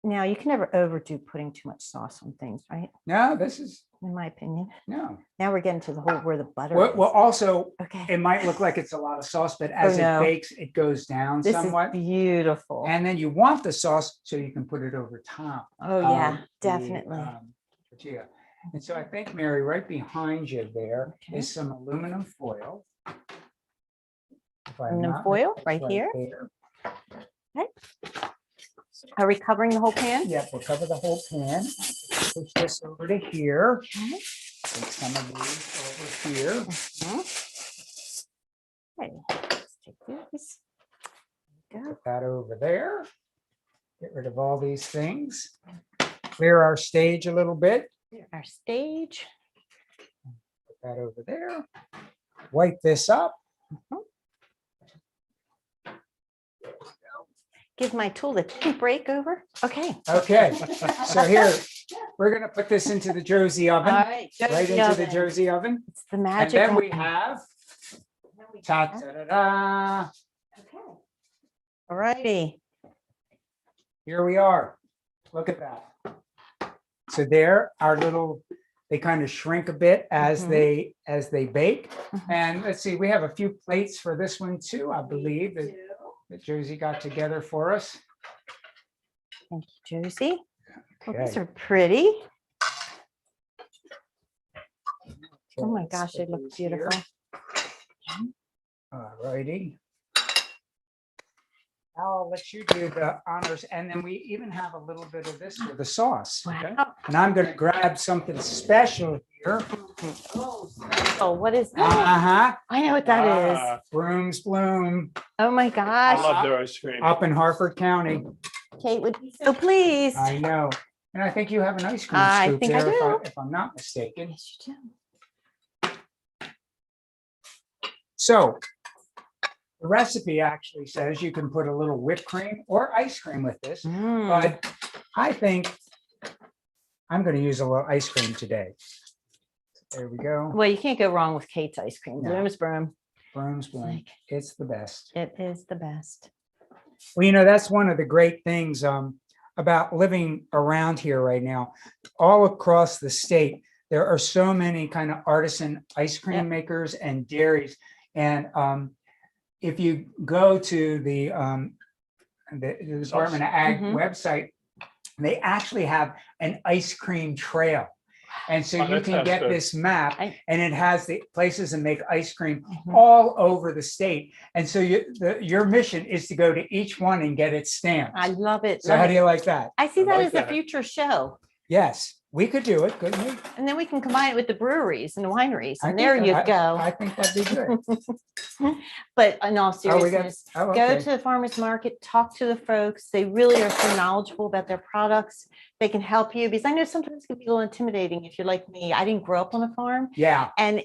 [SPEAKER 3] Now, you can never overdo putting too much sauce on things, right?
[SPEAKER 1] No, this is,
[SPEAKER 3] In my opinion.
[SPEAKER 1] no.
[SPEAKER 3] Now we're getting to the whole where the butter
[SPEAKER 1] Well,
[SPEAKER 3] is.
[SPEAKER 1] also,
[SPEAKER 3] Okay.
[SPEAKER 1] it might look like it's a lot of sauce, but as
[SPEAKER 3] no.
[SPEAKER 1] it bakes, it goes down
[SPEAKER 3] This
[SPEAKER 1] somewhat.
[SPEAKER 3] is beautiful.
[SPEAKER 1] And then you want the sauce so you can put it over top.
[SPEAKER 3] Oh, yeah,
[SPEAKER 1] of the,
[SPEAKER 3] definitely.
[SPEAKER 1] tortilla. And so I think, Mary, right behind you there
[SPEAKER 3] Okay.
[SPEAKER 1] is some aluminum foil. If I'm
[SPEAKER 3] Aluminum
[SPEAKER 1] not
[SPEAKER 3] foil
[SPEAKER 1] mistaken,
[SPEAKER 3] right here.
[SPEAKER 1] there.
[SPEAKER 3] Are we covering the whole pan?
[SPEAKER 1] Yeah, we'll cover the whole pan. Push this over to here.
[SPEAKER 3] Okay.
[SPEAKER 1] Take some of these over here.
[SPEAKER 3] Okay, let's take these. There we go.
[SPEAKER 1] Put that over there. Get rid of all these things. Clear our stage a little bit.
[SPEAKER 3] Our stage.
[SPEAKER 1] Put that over there. Wipe this up.
[SPEAKER 3] Give my tool the break over. Okay.
[SPEAKER 1] Okay, so here, we're gonna put this into the Josie oven,
[SPEAKER 3] right.
[SPEAKER 1] right into the Josie oven.
[SPEAKER 3] It's the
[SPEAKER 1] And
[SPEAKER 3] magic.
[SPEAKER 1] then we
[SPEAKER 3] one.
[SPEAKER 1] have,
[SPEAKER 3] Okay.
[SPEAKER 1] ta-da-da-da,
[SPEAKER 3] All righty.
[SPEAKER 1] here we are. Look at that. So there, our little, they kind of shrink a bit as
[SPEAKER 3] Mhm.
[SPEAKER 1] they bake.
[SPEAKER 3] Mhm.
[SPEAKER 1] And let's see, we have a few plates for this one too, I believe, that Josie got together for us.
[SPEAKER 3] Thank you, Josie. Oh, these
[SPEAKER 1] Okay.
[SPEAKER 3] are pretty.
[SPEAKER 1] So
[SPEAKER 3] Oh my
[SPEAKER 1] let's
[SPEAKER 3] gosh, they
[SPEAKER 1] put
[SPEAKER 3] look
[SPEAKER 1] these here.
[SPEAKER 3] beautiful.
[SPEAKER 1] All righty. I'll let you do the honors, and then we even have a little bit of this for the sauce.
[SPEAKER 3] Wow.
[SPEAKER 1] And I'm gonna grab something special here.
[SPEAKER 3] Oh, what is that?
[SPEAKER 1] Uh-huh.
[SPEAKER 3] I know what that is.
[SPEAKER 1] Brooms Bloom
[SPEAKER 3] Oh my
[SPEAKER 4] I
[SPEAKER 3] gosh.
[SPEAKER 4] love their ice cream.
[SPEAKER 1] up in Harford County.
[SPEAKER 3] Kate would be so pleased.
[SPEAKER 1] I know. And I think you have an ice cream
[SPEAKER 3] I
[SPEAKER 1] scoop
[SPEAKER 3] think I
[SPEAKER 1] there,
[SPEAKER 3] do.
[SPEAKER 1] if I'm not mistaken.
[SPEAKER 3] Yes, you do.
[SPEAKER 1] So the recipe actually says you can put a little whipped cream or ice cream with this,
[SPEAKER 3] Mm.
[SPEAKER 1] but I think I'm going to use a little ice cream today. There we go.
[SPEAKER 3] Well, you can't go wrong with Kate's ice cream.
[SPEAKER 1] No.
[SPEAKER 3] Bloom's Broom.
[SPEAKER 1] Brooms Bloom.
[SPEAKER 3] Like,
[SPEAKER 1] It's the best.
[SPEAKER 3] it is the best.
[SPEAKER 1] Well, that's one of the great things about living around here right now. All across the state, there are so many kind of artisan ice cream
[SPEAKER 3] Yep.
[SPEAKER 1] makers and dairies. And if you go to the Department of Ag
[SPEAKER 3] Mhm.
[SPEAKER 1] website, They actually have an ice cream trail. And so
[SPEAKER 4] Oh,
[SPEAKER 1] you
[SPEAKER 4] that
[SPEAKER 1] can
[SPEAKER 4] sounds
[SPEAKER 1] get
[SPEAKER 4] good.
[SPEAKER 1] this map, and it has the places that make ice cream
[SPEAKER 3] Mhm.
[SPEAKER 1] all over the state. And so your mission is to go to each one and get it stamped.
[SPEAKER 3] I love it.
[SPEAKER 1] So
[SPEAKER 3] love
[SPEAKER 1] how
[SPEAKER 3] it.
[SPEAKER 1] do you like that?
[SPEAKER 3] I see
[SPEAKER 4] I
[SPEAKER 3] that
[SPEAKER 4] like
[SPEAKER 3] as
[SPEAKER 4] that.
[SPEAKER 3] a future show.
[SPEAKER 1] Yes, we could do it, couldn't we?
[SPEAKER 3] And then we can combine it with the breweries and the wineries.
[SPEAKER 1] I
[SPEAKER 3] And
[SPEAKER 1] think
[SPEAKER 3] there you
[SPEAKER 1] I-
[SPEAKER 3] go.
[SPEAKER 1] I think that'd be good.
[SPEAKER 3] But in all
[SPEAKER 1] Oh, we got,
[SPEAKER 3] seriousness,
[SPEAKER 1] oh,
[SPEAKER 3] go
[SPEAKER 1] okay.
[SPEAKER 3] to the farmer's market, talk to the folks. They really are so knowledgeable about their products. They can help you, because I know sometimes it can be a little intimidating if you're like me. I didn't grow up on a farm.
[SPEAKER 1] Yeah,
[SPEAKER 3] And,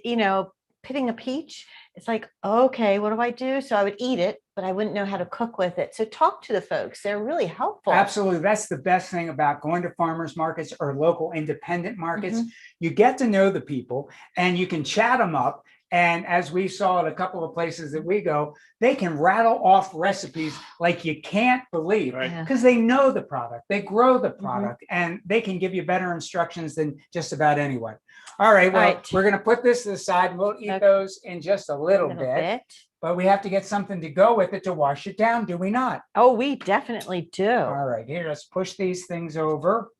[SPEAKER 3] pitting a peach, it's like, okay, what do I do? So I would eat it, but I wouldn't know how to cook with it. So talk to the folks. They're really helpful.
[SPEAKER 1] absolutely. That's the best thing about going to farmers markets or local independent markets.
[SPEAKER 3] Mhm.
[SPEAKER 1] You get to know the people and you can chat them up. And as we saw at a couple of places that we go, they can rattle off recipes like you can't believe,
[SPEAKER 4] Right.
[SPEAKER 3] Yeah.
[SPEAKER 1] because they know the product, they grow the
[SPEAKER 3] Mm-hmm.
[SPEAKER 1] product, and they can give you better instructions than just about anyone. All right, well,
[SPEAKER 3] right.
[SPEAKER 1] we're going to put this to the side, and we'll eat
[SPEAKER 3] Okay.
[SPEAKER 1] those in just a little
[SPEAKER 3] Little
[SPEAKER 1] bit,
[SPEAKER 3] bit.
[SPEAKER 1] but we have to get something to go with it to wash it down, do we not?
[SPEAKER 3] Oh, we definitely do.
[SPEAKER 1] All right, here, let's push these things over.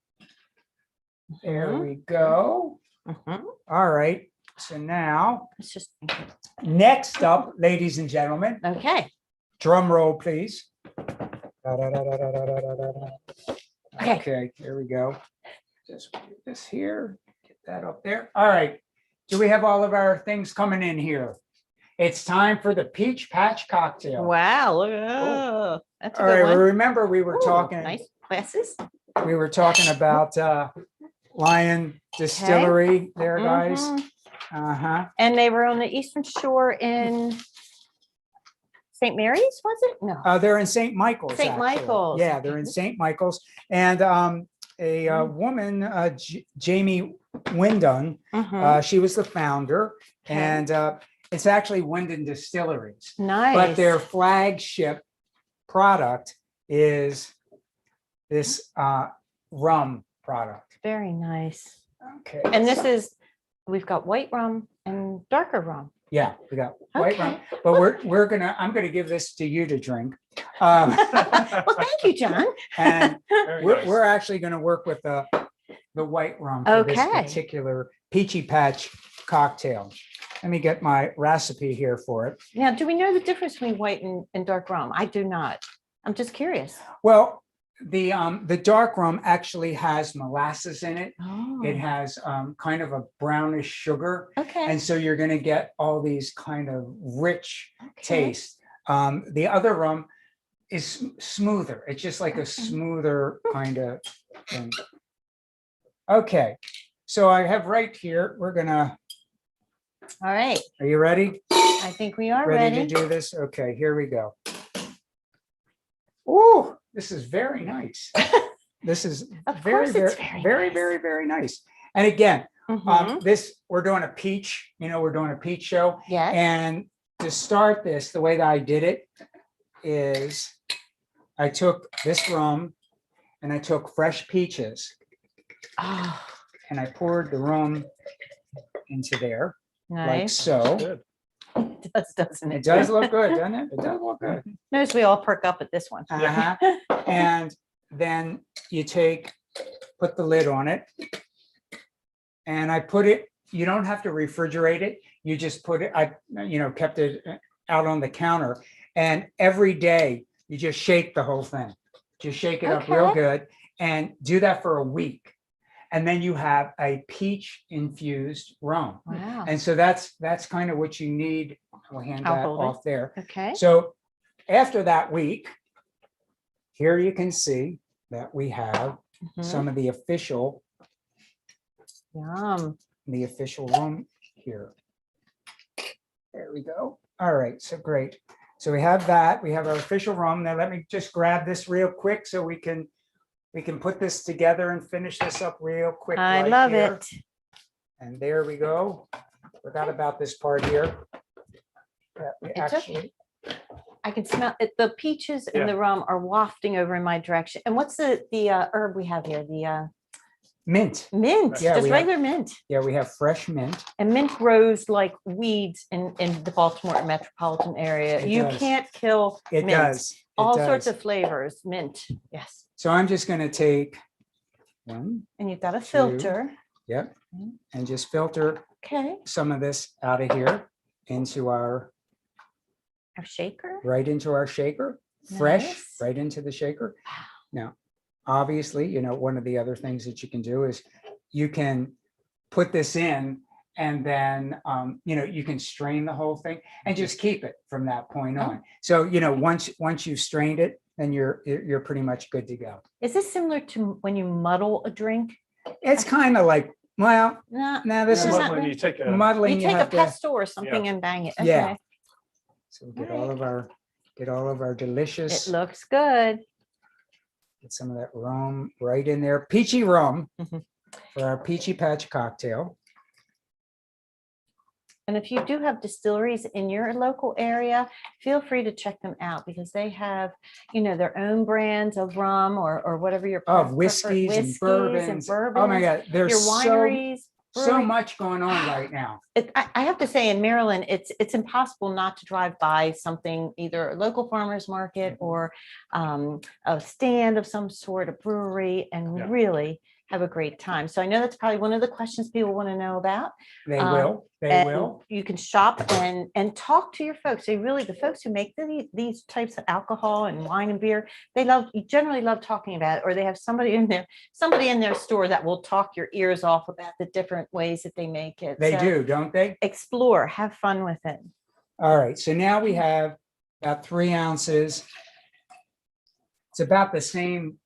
[SPEAKER 1] There
[SPEAKER 3] Mhm.
[SPEAKER 1] we go.
[SPEAKER 3] Mhm.
[SPEAKER 1] All right, so now,
[SPEAKER 3] Let's just,
[SPEAKER 1] next up, ladies and gentlemen,
[SPEAKER 3] okay.
[SPEAKER 1] drum roll, please. Da-da-da-da-da-da-da-da-da.
[SPEAKER 3] Okay.
[SPEAKER 1] Okay, here we go. Just put this here, get that up there. All right. Do we have all of our things coming in here? It's time for the Peach Patch cocktail.
[SPEAKER 3] Wow. Look, oh, that's a
[SPEAKER 1] All right,
[SPEAKER 3] good
[SPEAKER 1] well,
[SPEAKER 3] one.
[SPEAKER 1] remember we were
[SPEAKER 3] Ooh,
[SPEAKER 1] talking,
[SPEAKER 3] nice glasses.
[SPEAKER 1] we were talking about Lion Distillery there, guys.
[SPEAKER 3] Mhm.
[SPEAKER 1] Uh-huh.
[SPEAKER 3] And they were on the Eastern Shore in St. Mary's, was it? No.
[SPEAKER 1] They're in St. Michael's.
[SPEAKER 3] St.
[SPEAKER 1] actually.
[SPEAKER 3] Michael's.
[SPEAKER 1] Yeah, they're in St. Michael's. And a woman, Jamie Wyndon,
[SPEAKER 3] Mhm.
[SPEAKER 1] she was the founder.
[SPEAKER 3] Okay.
[SPEAKER 1] And it's actually Wyndon Distilleries.
[SPEAKER 3] Nice.
[SPEAKER 1] But their flagship product is this rum product.
[SPEAKER 3] Very nice.
[SPEAKER 1] Okay.
[SPEAKER 3] And this is, we've got white rum and darker rum.
[SPEAKER 1] Yeah, we got white rum.
[SPEAKER 3] Okay.
[SPEAKER 1] But I'm gonna give this to you to drink.
[SPEAKER 3] Well, thank you, John.
[SPEAKER 1] And
[SPEAKER 4] Very
[SPEAKER 1] we're,
[SPEAKER 4] nice.
[SPEAKER 1] we're actually going to work with the white rum for this
[SPEAKER 3] Okay.
[SPEAKER 1] particular Peachy Patch cocktail. Let me get my recipe here for it.
[SPEAKER 3] Now, do we know the difference between white and dark rum? I do not. I'm just curious.
[SPEAKER 1] Well, the dark rum actually has molasses in it.
[SPEAKER 3] Oh,
[SPEAKER 1] It has kind of a brownish sugar.
[SPEAKER 3] okay.
[SPEAKER 1] And so you're going to get all these kind of rich
[SPEAKER 3] Okay.
[SPEAKER 1] taste. The other rum is smoother. It's just like a smoother kind of thing. Okay, so I have right here, we're gonna,
[SPEAKER 3] All right.
[SPEAKER 1] are you ready?
[SPEAKER 3] I think we are
[SPEAKER 1] Ready
[SPEAKER 3] ready.
[SPEAKER 1] to do this? Okay, here we go. Oh, this is very nice. This is
[SPEAKER 3] Of
[SPEAKER 1] very,
[SPEAKER 3] course
[SPEAKER 1] very,
[SPEAKER 3] it's very
[SPEAKER 1] very,
[SPEAKER 3] nice.
[SPEAKER 1] very, very nice. And again,
[SPEAKER 3] Mhm.
[SPEAKER 1] we're doing a peach, we're doing a peach show.
[SPEAKER 3] Yes.
[SPEAKER 1] And to start this, the way that I did it is I took this rum and I took fresh peaches
[SPEAKER 3] Oh,
[SPEAKER 1] and I poured the rum into there like
[SPEAKER 3] nice.
[SPEAKER 1] so.
[SPEAKER 4] Good.
[SPEAKER 3] It does, doesn't it?
[SPEAKER 1] It does look good, doesn't it? It does look good.
[SPEAKER 3] Notice we all perk up at this one.
[SPEAKER 1] Uh-huh. And then you put the lid on it. And I put it, you don't have to refrigerate it. You just put it, I kept it out on the counter. And every day you just shake the whole thing. Just shake it up real
[SPEAKER 3] Okay.
[SPEAKER 1] good and do that for a week. And then you have a peach infused rum.
[SPEAKER 3] Wow.
[SPEAKER 1] And so that's kind of what you need. We'll hand
[SPEAKER 3] I'll
[SPEAKER 1] that
[SPEAKER 3] hold it.
[SPEAKER 1] off there.
[SPEAKER 3] Okay.
[SPEAKER 1] So after that week, here you can see that we have
[SPEAKER 3] Mhm.
[SPEAKER 1] some of the official
[SPEAKER 3] Yum.
[SPEAKER 1] rum here. There we go. All right, so great. So we have that. We have our official rum. Now let me just grab this real quick so we can put this together and finish this up real quick.
[SPEAKER 3] I
[SPEAKER 1] right
[SPEAKER 3] love
[SPEAKER 1] here.
[SPEAKER 3] it.
[SPEAKER 1] And there we go. Forgot about this part here. That we
[SPEAKER 3] It's okay.
[SPEAKER 1] actually,
[SPEAKER 3] I can smell it. The peaches
[SPEAKER 4] Yeah.
[SPEAKER 3] and the rum are wafting over in my direction. And what's the herb we have here? The
[SPEAKER 1] mint.
[SPEAKER 3] mint,
[SPEAKER 1] Yeah,
[SPEAKER 3] just
[SPEAKER 1] we have-
[SPEAKER 3] regular mint.
[SPEAKER 1] Yeah, we have fresh mint.
[SPEAKER 3] And mint grows like weeds in the Baltimore metropolitan area.
[SPEAKER 1] It
[SPEAKER 3] You
[SPEAKER 1] does.
[SPEAKER 3] can't kill
[SPEAKER 1] It
[SPEAKER 3] mint.
[SPEAKER 1] does. It
[SPEAKER 3] All
[SPEAKER 1] does.
[SPEAKER 3] sorts of flavors. Mint. Yes.
[SPEAKER 1] So I'm just going to take One,
[SPEAKER 3] And you've got a
[SPEAKER 1] Two.
[SPEAKER 3] filter.
[SPEAKER 1] yep. And just filter
[SPEAKER 3] Okay.
[SPEAKER 1] some of this out of here into our,
[SPEAKER 3] A shaker.
[SPEAKER 1] right into our shaker, fresh,
[SPEAKER 3] Nice.
[SPEAKER 1] right into the shaker. Now, obviously, one of the other things that you can do is you can put this in and then, you can strain the whole thing and just keep it from that point on. So, once you've strained it, then you're pretty much good to go.
[SPEAKER 3] Is this similar to when you muddle a drink?
[SPEAKER 1] It's kind of like, well,
[SPEAKER 3] No.
[SPEAKER 1] now this
[SPEAKER 3] No,
[SPEAKER 1] is
[SPEAKER 3] not
[SPEAKER 4] When you take a,
[SPEAKER 1] muddling.
[SPEAKER 3] You take a
[SPEAKER 1] have to-
[SPEAKER 3] pestle or something and bang it.
[SPEAKER 1] Yeah.
[SPEAKER 3] Okay.
[SPEAKER 1] So we get all of our delicious,
[SPEAKER 3] It looks good.
[SPEAKER 1] get some of that rum right in there. Peachy rum
[SPEAKER 3] Mhm.
[SPEAKER 1] for our peachy patch cocktail.
[SPEAKER 3] And if you do have distilleries in your local area, feel free to check them out because they have, their own brands of rum or whatever your
[SPEAKER 1] Of whiskeys and bourbons. Oh my God,
[SPEAKER 3] Your
[SPEAKER 1] there's
[SPEAKER 3] wineries.
[SPEAKER 1] so
[SPEAKER 3] breweries.
[SPEAKER 1] much going on right now.
[SPEAKER 3] I have to say, in Maryland, it's impossible not to drive by something, either a local farmer's market or a stand of some sort, a brewery, and
[SPEAKER 4] Yeah.
[SPEAKER 3] really have a great time. So I know that's probably one of the questions people want to know about.
[SPEAKER 1] They
[SPEAKER 3] Um,
[SPEAKER 1] will.
[SPEAKER 3] And you can shop and talk to your folks. The folks who make these types of alcohol and wine and beer, generally love talking about it, or they have somebody in their store that will talk your ears off about the different ways that they make it.
[SPEAKER 1] They
[SPEAKER 3] So
[SPEAKER 1] do, don't they?
[SPEAKER 3] explore, have fun with it.
[SPEAKER 1] All right, so now we have about 3 ounces. It's about the same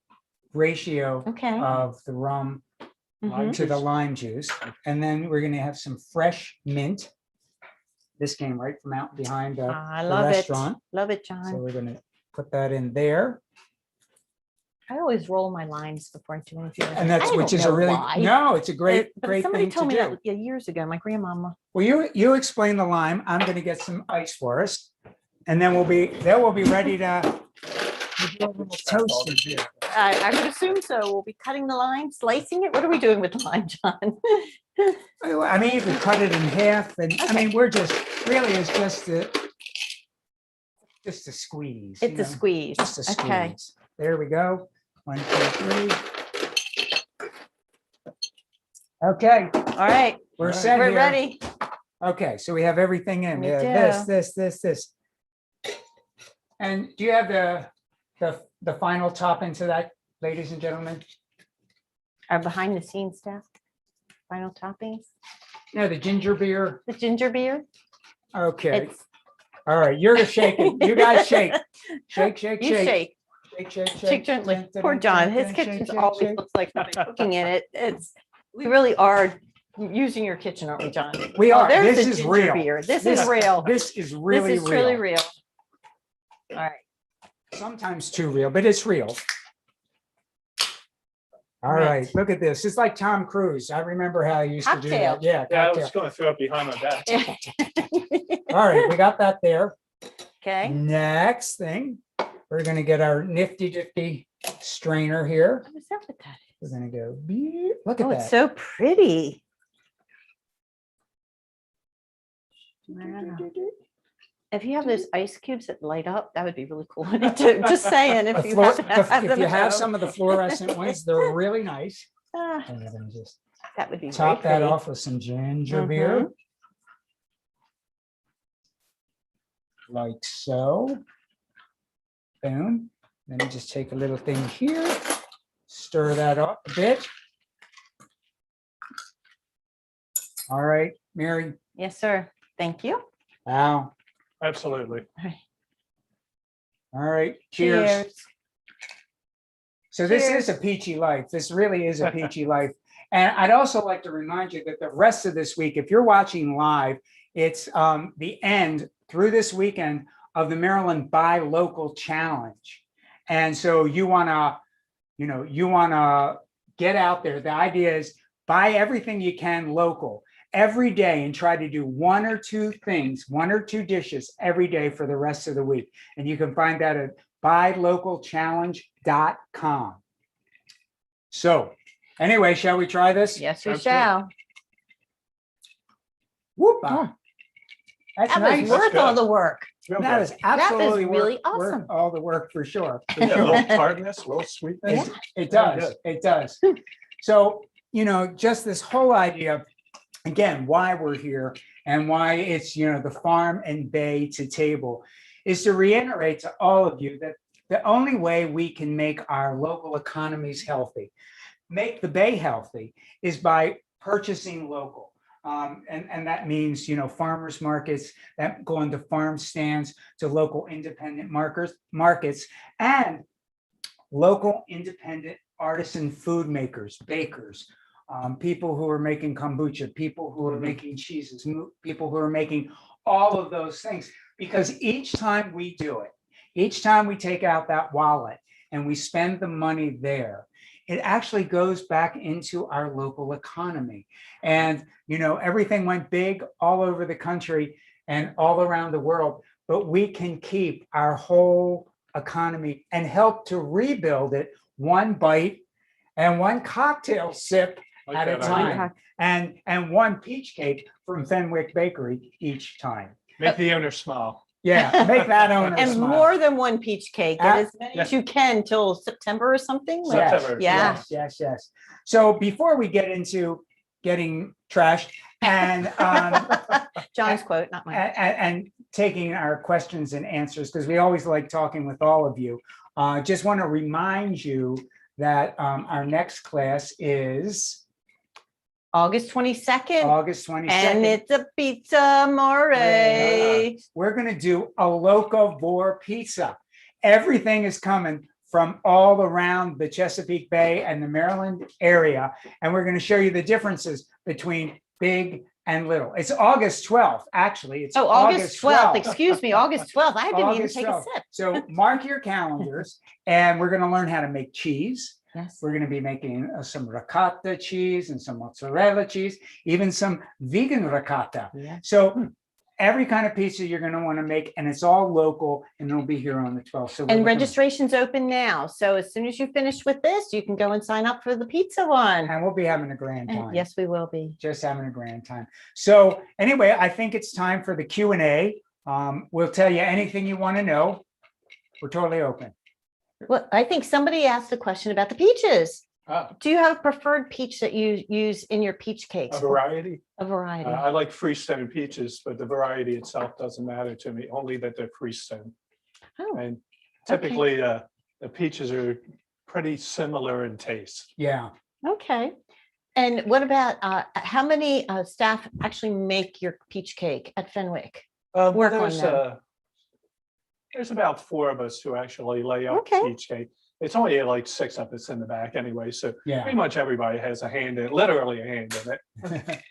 [SPEAKER 1] ratio
[SPEAKER 3] Okay.
[SPEAKER 1] of the rum
[SPEAKER 3] Mhm.
[SPEAKER 1] to the lime juice. And then we're gonna have some fresh mint. This came right from out behind
[SPEAKER 3] I
[SPEAKER 1] the
[SPEAKER 3] love it.
[SPEAKER 1] restaurant.
[SPEAKER 3] Love it,
[SPEAKER 1] So
[SPEAKER 3] John.
[SPEAKER 1] we're gonna put that in there.
[SPEAKER 3] I always roll my limes before I do anything.
[SPEAKER 1] And that's,
[SPEAKER 3] I
[SPEAKER 1] which
[SPEAKER 3] don't
[SPEAKER 1] is a
[SPEAKER 3] know
[SPEAKER 1] really,
[SPEAKER 3] why.
[SPEAKER 1] no, it's a great,
[SPEAKER 3] But
[SPEAKER 1] great
[SPEAKER 3] somebody
[SPEAKER 1] thing to
[SPEAKER 3] told me
[SPEAKER 1] do.
[SPEAKER 3] that years ago, my grandmama.
[SPEAKER 1] Well, you explain the lime. I'm gonna get some ice for us. And then we'll be ready to do a little toasting here.
[SPEAKER 3] I would assume so. We'll be cutting the lime, slicing it. What are we doing with the lime, John?
[SPEAKER 1] I mean, you could cut it in half and, I mean, we're just, really, it's just a squeeze.
[SPEAKER 3] It's a squeeze.
[SPEAKER 1] Just a
[SPEAKER 3] Okay.
[SPEAKER 1] squeeze. There we go. 1, 2, 3. Okay,
[SPEAKER 3] All right.
[SPEAKER 1] we're
[SPEAKER 4] All right.
[SPEAKER 1] set
[SPEAKER 3] We're
[SPEAKER 1] here.
[SPEAKER 3] ready.
[SPEAKER 1] Okay, so we have everything in.
[SPEAKER 3] We
[SPEAKER 1] Yeah,
[SPEAKER 3] do.
[SPEAKER 1] this. And do you have the final topping to that, ladies and gentlemen?
[SPEAKER 3] Our behind the scenes stuff. Final toppings.
[SPEAKER 1] No, the ginger beer.
[SPEAKER 3] The ginger beer.
[SPEAKER 1] Okay,
[SPEAKER 3] It's
[SPEAKER 1] all right, you're the shaking. You guys shake. Shake, shake,
[SPEAKER 3] you
[SPEAKER 1] shake.
[SPEAKER 3] shake.
[SPEAKER 1] Shake
[SPEAKER 3] Gently. Poor John. His kitchen always looks like something cooking in it. We really are using your kitchen, aren't we, John?
[SPEAKER 1] We
[SPEAKER 3] Oh,
[SPEAKER 1] are.
[SPEAKER 3] there's
[SPEAKER 1] This
[SPEAKER 3] the
[SPEAKER 1] is
[SPEAKER 3] ginger
[SPEAKER 1] real.
[SPEAKER 3] beer. This is real.
[SPEAKER 1] This is really
[SPEAKER 3] This is truly
[SPEAKER 1] real.
[SPEAKER 3] real. All right.
[SPEAKER 1] Sometimes too real, but it's real. All
[SPEAKER 3] Right.
[SPEAKER 1] right, look at this. It's like Tom Cruise. I remember how he used to do
[SPEAKER 3] Cocktail.
[SPEAKER 1] that. Yeah,
[SPEAKER 4] yeah, I
[SPEAKER 1] cocktail.
[SPEAKER 4] was going to throw it behind my back.
[SPEAKER 1] All right, we got that there.
[SPEAKER 3] Okay.
[SPEAKER 1] Next thing, we're gonna get our nifty strainer here.
[SPEAKER 3] What is that with that?
[SPEAKER 1] We're gonna go, beep. Look at
[SPEAKER 3] Oh,
[SPEAKER 1] that.
[SPEAKER 3] it's so pretty. Wow. If you have those ice cubes that light up, that would be really cool. Just saying,
[SPEAKER 1] A
[SPEAKER 3] if you
[SPEAKER 1] fluor-
[SPEAKER 3] have
[SPEAKER 1] if
[SPEAKER 3] them
[SPEAKER 1] you
[SPEAKER 3] at
[SPEAKER 1] have
[SPEAKER 3] home.
[SPEAKER 1] some of the fluorescent ones, they're really nice.
[SPEAKER 3] Ah,
[SPEAKER 1] And we're gonna just
[SPEAKER 3] that would be
[SPEAKER 1] top
[SPEAKER 3] very
[SPEAKER 1] that
[SPEAKER 3] pretty.
[SPEAKER 1] off with some ginger beer. Like so. Boom. Then you just take a little thing here, stir that up a bit. All right, Mary.
[SPEAKER 3] Yes, sir. Thank you.
[SPEAKER 1] Wow.
[SPEAKER 4] Absolutely.
[SPEAKER 1] All right. Cheers. So this
[SPEAKER 3] Cheers.
[SPEAKER 1] is a peachy life. This really is a peachy life. And I'd also like to remind you that the rest of this week, if you're watching live, it's the end through this weekend of the Maryland Buy Local Challenge. And so you want to get out there. The idea is buy everything you can local every day and try to do 1 or 2 things, 1 or 2 dishes every day for the rest of the week. And you can find that at buylocalchallenge.com. So anyway, shall we try this?
[SPEAKER 3] Yes, we
[SPEAKER 4] That's
[SPEAKER 3] shall.
[SPEAKER 1] Whoop.
[SPEAKER 3] Oh.
[SPEAKER 1] That's
[SPEAKER 3] That
[SPEAKER 1] nice.
[SPEAKER 3] was worth
[SPEAKER 4] good.
[SPEAKER 3] all the work.
[SPEAKER 4] Real
[SPEAKER 1] That
[SPEAKER 4] good.
[SPEAKER 1] is absolutely
[SPEAKER 3] really
[SPEAKER 1] worth
[SPEAKER 3] awesome.
[SPEAKER 1] all the work for sure. For
[SPEAKER 4] Yeah, a
[SPEAKER 1] sure.
[SPEAKER 4] little tartness, a little sweetness.
[SPEAKER 1] It
[SPEAKER 4] Very
[SPEAKER 1] does.
[SPEAKER 4] good.
[SPEAKER 1] It does. So, just this whole idea, again, why we're here and why it's, the farm and bay to table is to reiterate to all of you that the only way we can make our local economies healthy, make the bay healthy, is by purchasing local. And that means, farmers markets that go into farm stands, to local independent markets, and local independent artisan food makers, bakers, people who are making kombucha, people who are making cheeses, people who are making all of those things. Because each time we do it, each time we take out that wallet and we spend the money there, it actually goes back into our local economy. And, everything went big all over the country and all around the world, but we can keep our whole economy and help to rebuild it one bite and one cocktail sip at a time, and one peach cake from Fenwick Bakery each time.
[SPEAKER 4] Make the owner smile.
[SPEAKER 1] Yeah, make that owner
[SPEAKER 3] And
[SPEAKER 1] smile.
[SPEAKER 3] more than one peach cake, and as many
[SPEAKER 4] Yeah.
[SPEAKER 3] as you can till September or something.
[SPEAKER 1] Yes,
[SPEAKER 4] September.
[SPEAKER 3] Yeah.
[SPEAKER 1] yes. So before we get into getting trashed and
[SPEAKER 3] John's quote, not mine.
[SPEAKER 1] and taking our questions and answers, because we always like talking with all of you, just want to remind you that our next class is
[SPEAKER 3] August 22nd,
[SPEAKER 1] August 22nd.
[SPEAKER 3] and it's a pizza more.
[SPEAKER 1] We're going to do a locavore pizza. Everything is coming from all around the Chesapeake Bay and the Maryland area. And we're going to show you the differences between big and little. It's August 12th, actually. It's
[SPEAKER 3] Oh, August 12th. Excuse me, August 12th. I didn't even
[SPEAKER 1] August
[SPEAKER 3] take
[SPEAKER 1] 12th.
[SPEAKER 3] a sip.
[SPEAKER 1] So mark your calendars, and we're going to learn how to make cheese.
[SPEAKER 3] Yes.
[SPEAKER 1] We're going to be making some ricotta cheese and some mozzarella cheese, even some vegan ricotta.
[SPEAKER 3] Yeah.
[SPEAKER 1] So every kind of pizza you're going to want to make, and it's all local, and it'll be here on the 12th. So
[SPEAKER 3] And registration's open now. So as soon as you finish with this, you can go and sign up for the pizza one.
[SPEAKER 1] and we'll be having a grand time.
[SPEAKER 3] Yes, we will be.
[SPEAKER 1] Just having a grand time. So anyway, I think it's time for the Q&A. We'll tell you anything you want to know. We're totally open.
[SPEAKER 3] Well, I think somebody asked a question about the peaches. Do you have a preferred peach that you use in your peach cakes?
[SPEAKER 4] A variety.
[SPEAKER 3] A variety.
[SPEAKER 4] I like freestone peaches, but the variety itself doesn't matter to me, only that they're freestone.
[SPEAKER 3] Oh,
[SPEAKER 4] And typically, the peaches are pretty similar in taste.
[SPEAKER 1] Yeah.
[SPEAKER 3] okay. And what about how many staff actually make your peach cake at Fenwick? Work on them.
[SPEAKER 4] There's about 4 of us who actually lay up
[SPEAKER 3] Okay.
[SPEAKER 4] peach cake. It's only like 6 of us in the back anyway, so
[SPEAKER 1] Yeah.
[SPEAKER 4] pretty much everybody has a hand in, literally a hand in it.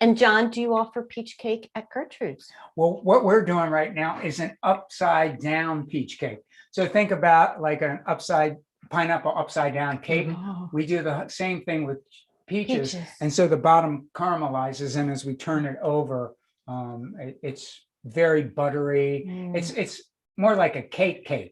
[SPEAKER 3] And John, do you offer peach cake at Gertrude's?
[SPEAKER 1] Well, what we're doing right now is an upside down peach cake. So think about like an pineapple upside down cake.
[SPEAKER 3] Oh,
[SPEAKER 1] We do the same thing with peaches.
[SPEAKER 3] peaches.
[SPEAKER 1] And so the bottom caramelizes, and as we turn it over, it's very buttery.
[SPEAKER 3] Mm,
[SPEAKER 1] It's more like a cake.
[SPEAKER 3] okay.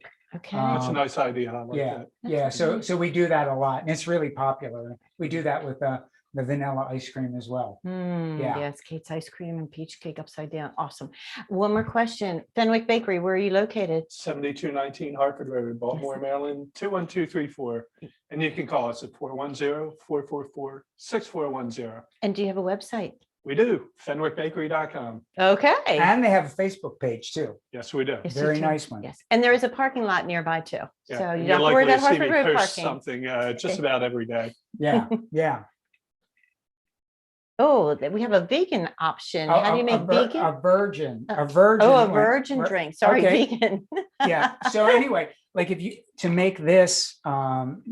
[SPEAKER 4] That's a nice idea. I like
[SPEAKER 1] Yeah,
[SPEAKER 4] that.
[SPEAKER 1] yeah. So we do that a lot, and it's really popular. We do that with the vanilla ice cream as well. Yeah.
[SPEAKER 3] Yes, Kate's ice cream and peach cake upside down. Awesome. One more question. Fenwick Bakery, where are you located?
[SPEAKER 4] 7219 Hartford Road, Baltimore, Maryland, 21234. And you can call us at 410-444-6410.
[SPEAKER 3] And do you have a website?
[SPEAKER 4] We do, fenwickbakery.com.
[SPEAKER 3] Okay.
[SPEAKER 1] And they have a Facebook page too.
[SPEAKER 4] Yes, we do.
[SPEAKER 3] Yes, you
[SPEAKER 1] Very
[SPEAKER 3] do.
[SPEAKER 1] nice one.
[SPEAKER 3] Yes. And there is a parking lot nearby too.
[SPEAKER 4] Yeah,
[SPEAKER 3] So you
[SPEAKER 4] and
[SPEAKER 3] don't
[SPEAKER 4] you're
[SPEAKER 3] have to worry
[SPEAKER 4] likely
[SPEAKER 3] about
[SPEAKER 4] to see me
[SPEAKER 3] Hartford Road
[SPEAKER 4] post
[SPEAKER 3] parking.
[SPEAKER 4] something just about every day.
[SPEAKER 1] Yeah, yeah.
[SPEAKER 3] Oh, we have a vegan option. How do you make vegan?
[SPEAKER 1] A virgin.
[SPEAKER 3] Oh, a
[SPEAKER 1] one.
[SPEAKER 3] virgin drink. Sorry,
[SPEAKER 1] Okay.
[SPEAKER 3] vegan.
[SPEAKER 1] Yeah. So anyway, like to make this, kind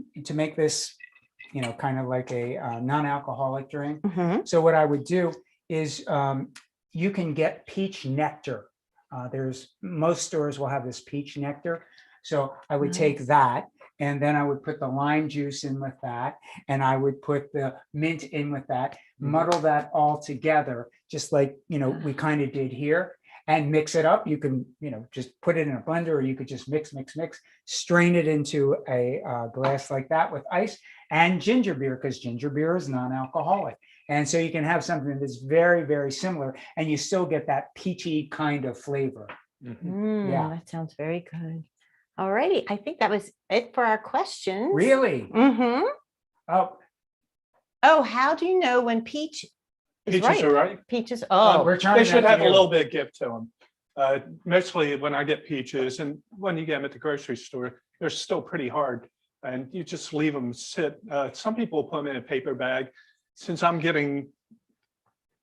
[SPEAKER 1] of like a non-alcoholic drink.
[SPEAKER 3] Mhm.
[SPEAKER 1] So what I would do is you can get peach nectar. Most stores will have this peach nectar. So I would take
[SPEAKER 3] Nice.
[SPEAKER 1] that, and then I would put the lime juice in with that, and I would put the mint in with that, muddle that all together, just like, we kind of did here, and mix it up. You can, just put it in a blender, or you could just mix, strain it into a glass like that with ice and ginger beer, because ginger beer is non-alcoholic. And so you can have something that's very, very similar, and you still get that peachy kind of flavor. Yeah.
[SPEAKER 3] That sounds very good. All righty. I think that was it for our questions.
[SPEAKER 1] Really?
[SPEAKER 3] Mm-hmm.
[SPEAKER 1] Oh,
[SPEAKER 3] Oh, how do you know when peach is
[SPEAKER 4] Peaches
[SPEAKER 3] right?
[SPEAKER 4] are right.
[SPEAKER 3] Peaches. Oh,
[SPEAKER 1] We're trying
[SPEAKER 4] They should
[SPEAKER 1] not to
[SPEAKER 4] have a
[SPEAKER 1] do-
[SPEAKER 4] little bit of give to them. Mostly when I get peaches and when you get them at the grocery store, they're still pretty hard and you just leave them sit. Some people put them in a paper bag. Since I'm getting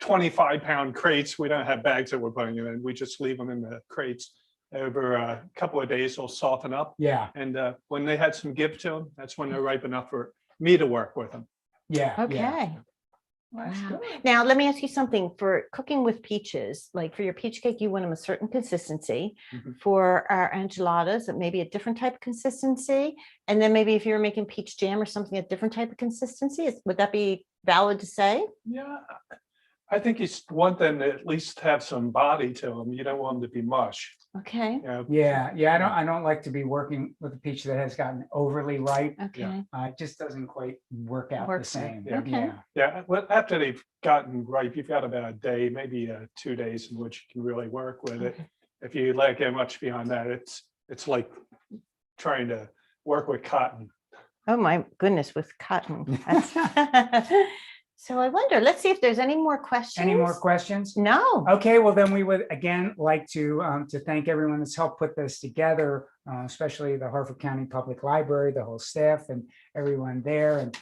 [SPEAKER 4] 25-pound crates, we don't have bags that we're putting them in. We just leave them in the crates. Over a couple of days, they'll soften up.
[SPEAKER 1] Yeah,
[SPEAKER 4] And when they had some give to them, that's when they're ripe enough for me to work with them.
[SPEAKER 1] yeah. Yeah.
[SPEAKER 3] okay.
[SPEAKER 1] That's
[SPEAKER 3] Wow.
[SPEAKER 1] good.
[SPEAKER 3] Now, let me ask you something. For cooking with peaches, like for your peach cake, you want them a certain consistency.
[SPEAKER 4] Mhm.
[SPEAKER 3] For our enchiladas, it may be a different type of consistency. And then maybe if you're making peach jam or something, a different type of consistency. Would that be valid to say?
[SPEAKER 4] Yeah, I think you want them to at least have some body to them. You don't want them to be mush.
[SPEAKER 3] Okay,
[SPEAKER 4] You know?
[SPEAKER 1] Yeah. I don't like to be working with a peach that has gotten overly ripe.
[SPEAKER 3] okay.
[SPEAKER 1] It just doesn't quite work out the
[SPEAKER 3] Work for it.
[SPEAKER 1] same.
[SPEAKER 4] Okay.
[SPEAKER 1] Yeah.
[SPEAKER 4] Yeah, well, after they've gotten ripe, you've got about a day, maybe 2 days in which you can really work with it.
[SPEAKER 3] Okay.
[SPEAKER 4] If you let it much beyond that, it's like trying to work with cotton.
[SPEAKER 3] Oh, my goodness, with cotton. That's- So I wonder, let's see if there's any more questions.
[SPEAKER 1] Any more questions?
[SPEAKER 3] No.
[SPEAKER 1] Okay, well then we would again like to thank everyone that's helped put this together, especially the Harford County Public Library, the whole staff and everyone there, and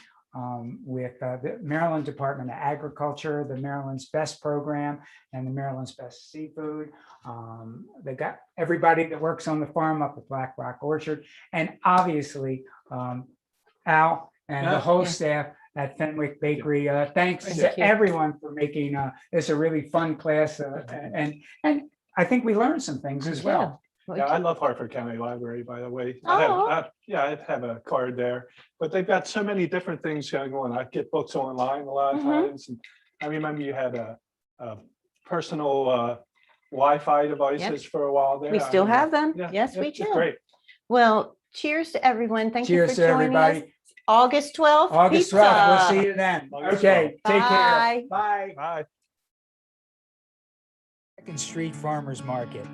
[SPEAKER 1] with the Maryland Department of Agriculture, the Maryland's Best Program, and the Maryland's Best Seafood. They got everybody that works on the farm up at Black Rock Orchard, and obviously Al and the whole
[SPEAKER 3] Yeah.
[SPEAKER 1] staff at Fenwick Bakery. Thanks
[SPEAKER 4] Thank
[SPEAKER 1] to
[SPEAKER 3] you.
[SPEAKER 1] everyone for making this a really fun class, and I think we learned some things as well.
[SPEAKER 3] Well,
[SPEAKER 4] Yeah, I love Harford County Library, by the way.
[SPEAKER 3] Oh.
[SPEAKER 4] I have a card there, but they've got so many different things going on. I get books online a lot of
[SPEAKER 3] Mhm.
[SPEAKER 4] times. And I remember you had a personal Wi-Fi devices for a while there.
[SPEAKER 3] We still
[SPEAKER 4] I remember.
[SPEAKER 3] have them.
[SPEAKER 4] Yeah,
[SPEAKER 3] Yes, we
[SPEAKER 4] it's
[SPEAKER 3] do.
[SPEAKER 4] Great.
[SPEAKER 3] Well, cheers to everyone. Thank you
[SPEAKER 1] Cheers
[SPEAKER 3] for
[SPEAKER 1] to
[SPEAKER 3] joining us.
[SPEAKER 1] everybody.
[SPEAKER 3] August 12th.
[SPEAKER 1] August 12th. We'll
[SPEAKER 3] pizza.
[SPEAKER 1] see you then.
[SPEAKER 4] August
[SPEAKER 1] Okay,
[SPEAKER 4] 12th.
[SPEAKER 1] take
[SPEAKER 3] Bye.
[SPEAKER 1] care. Bye.
[SPEAKER 4] Bye.
[SPEAKER 1] Second Street Farmers Market.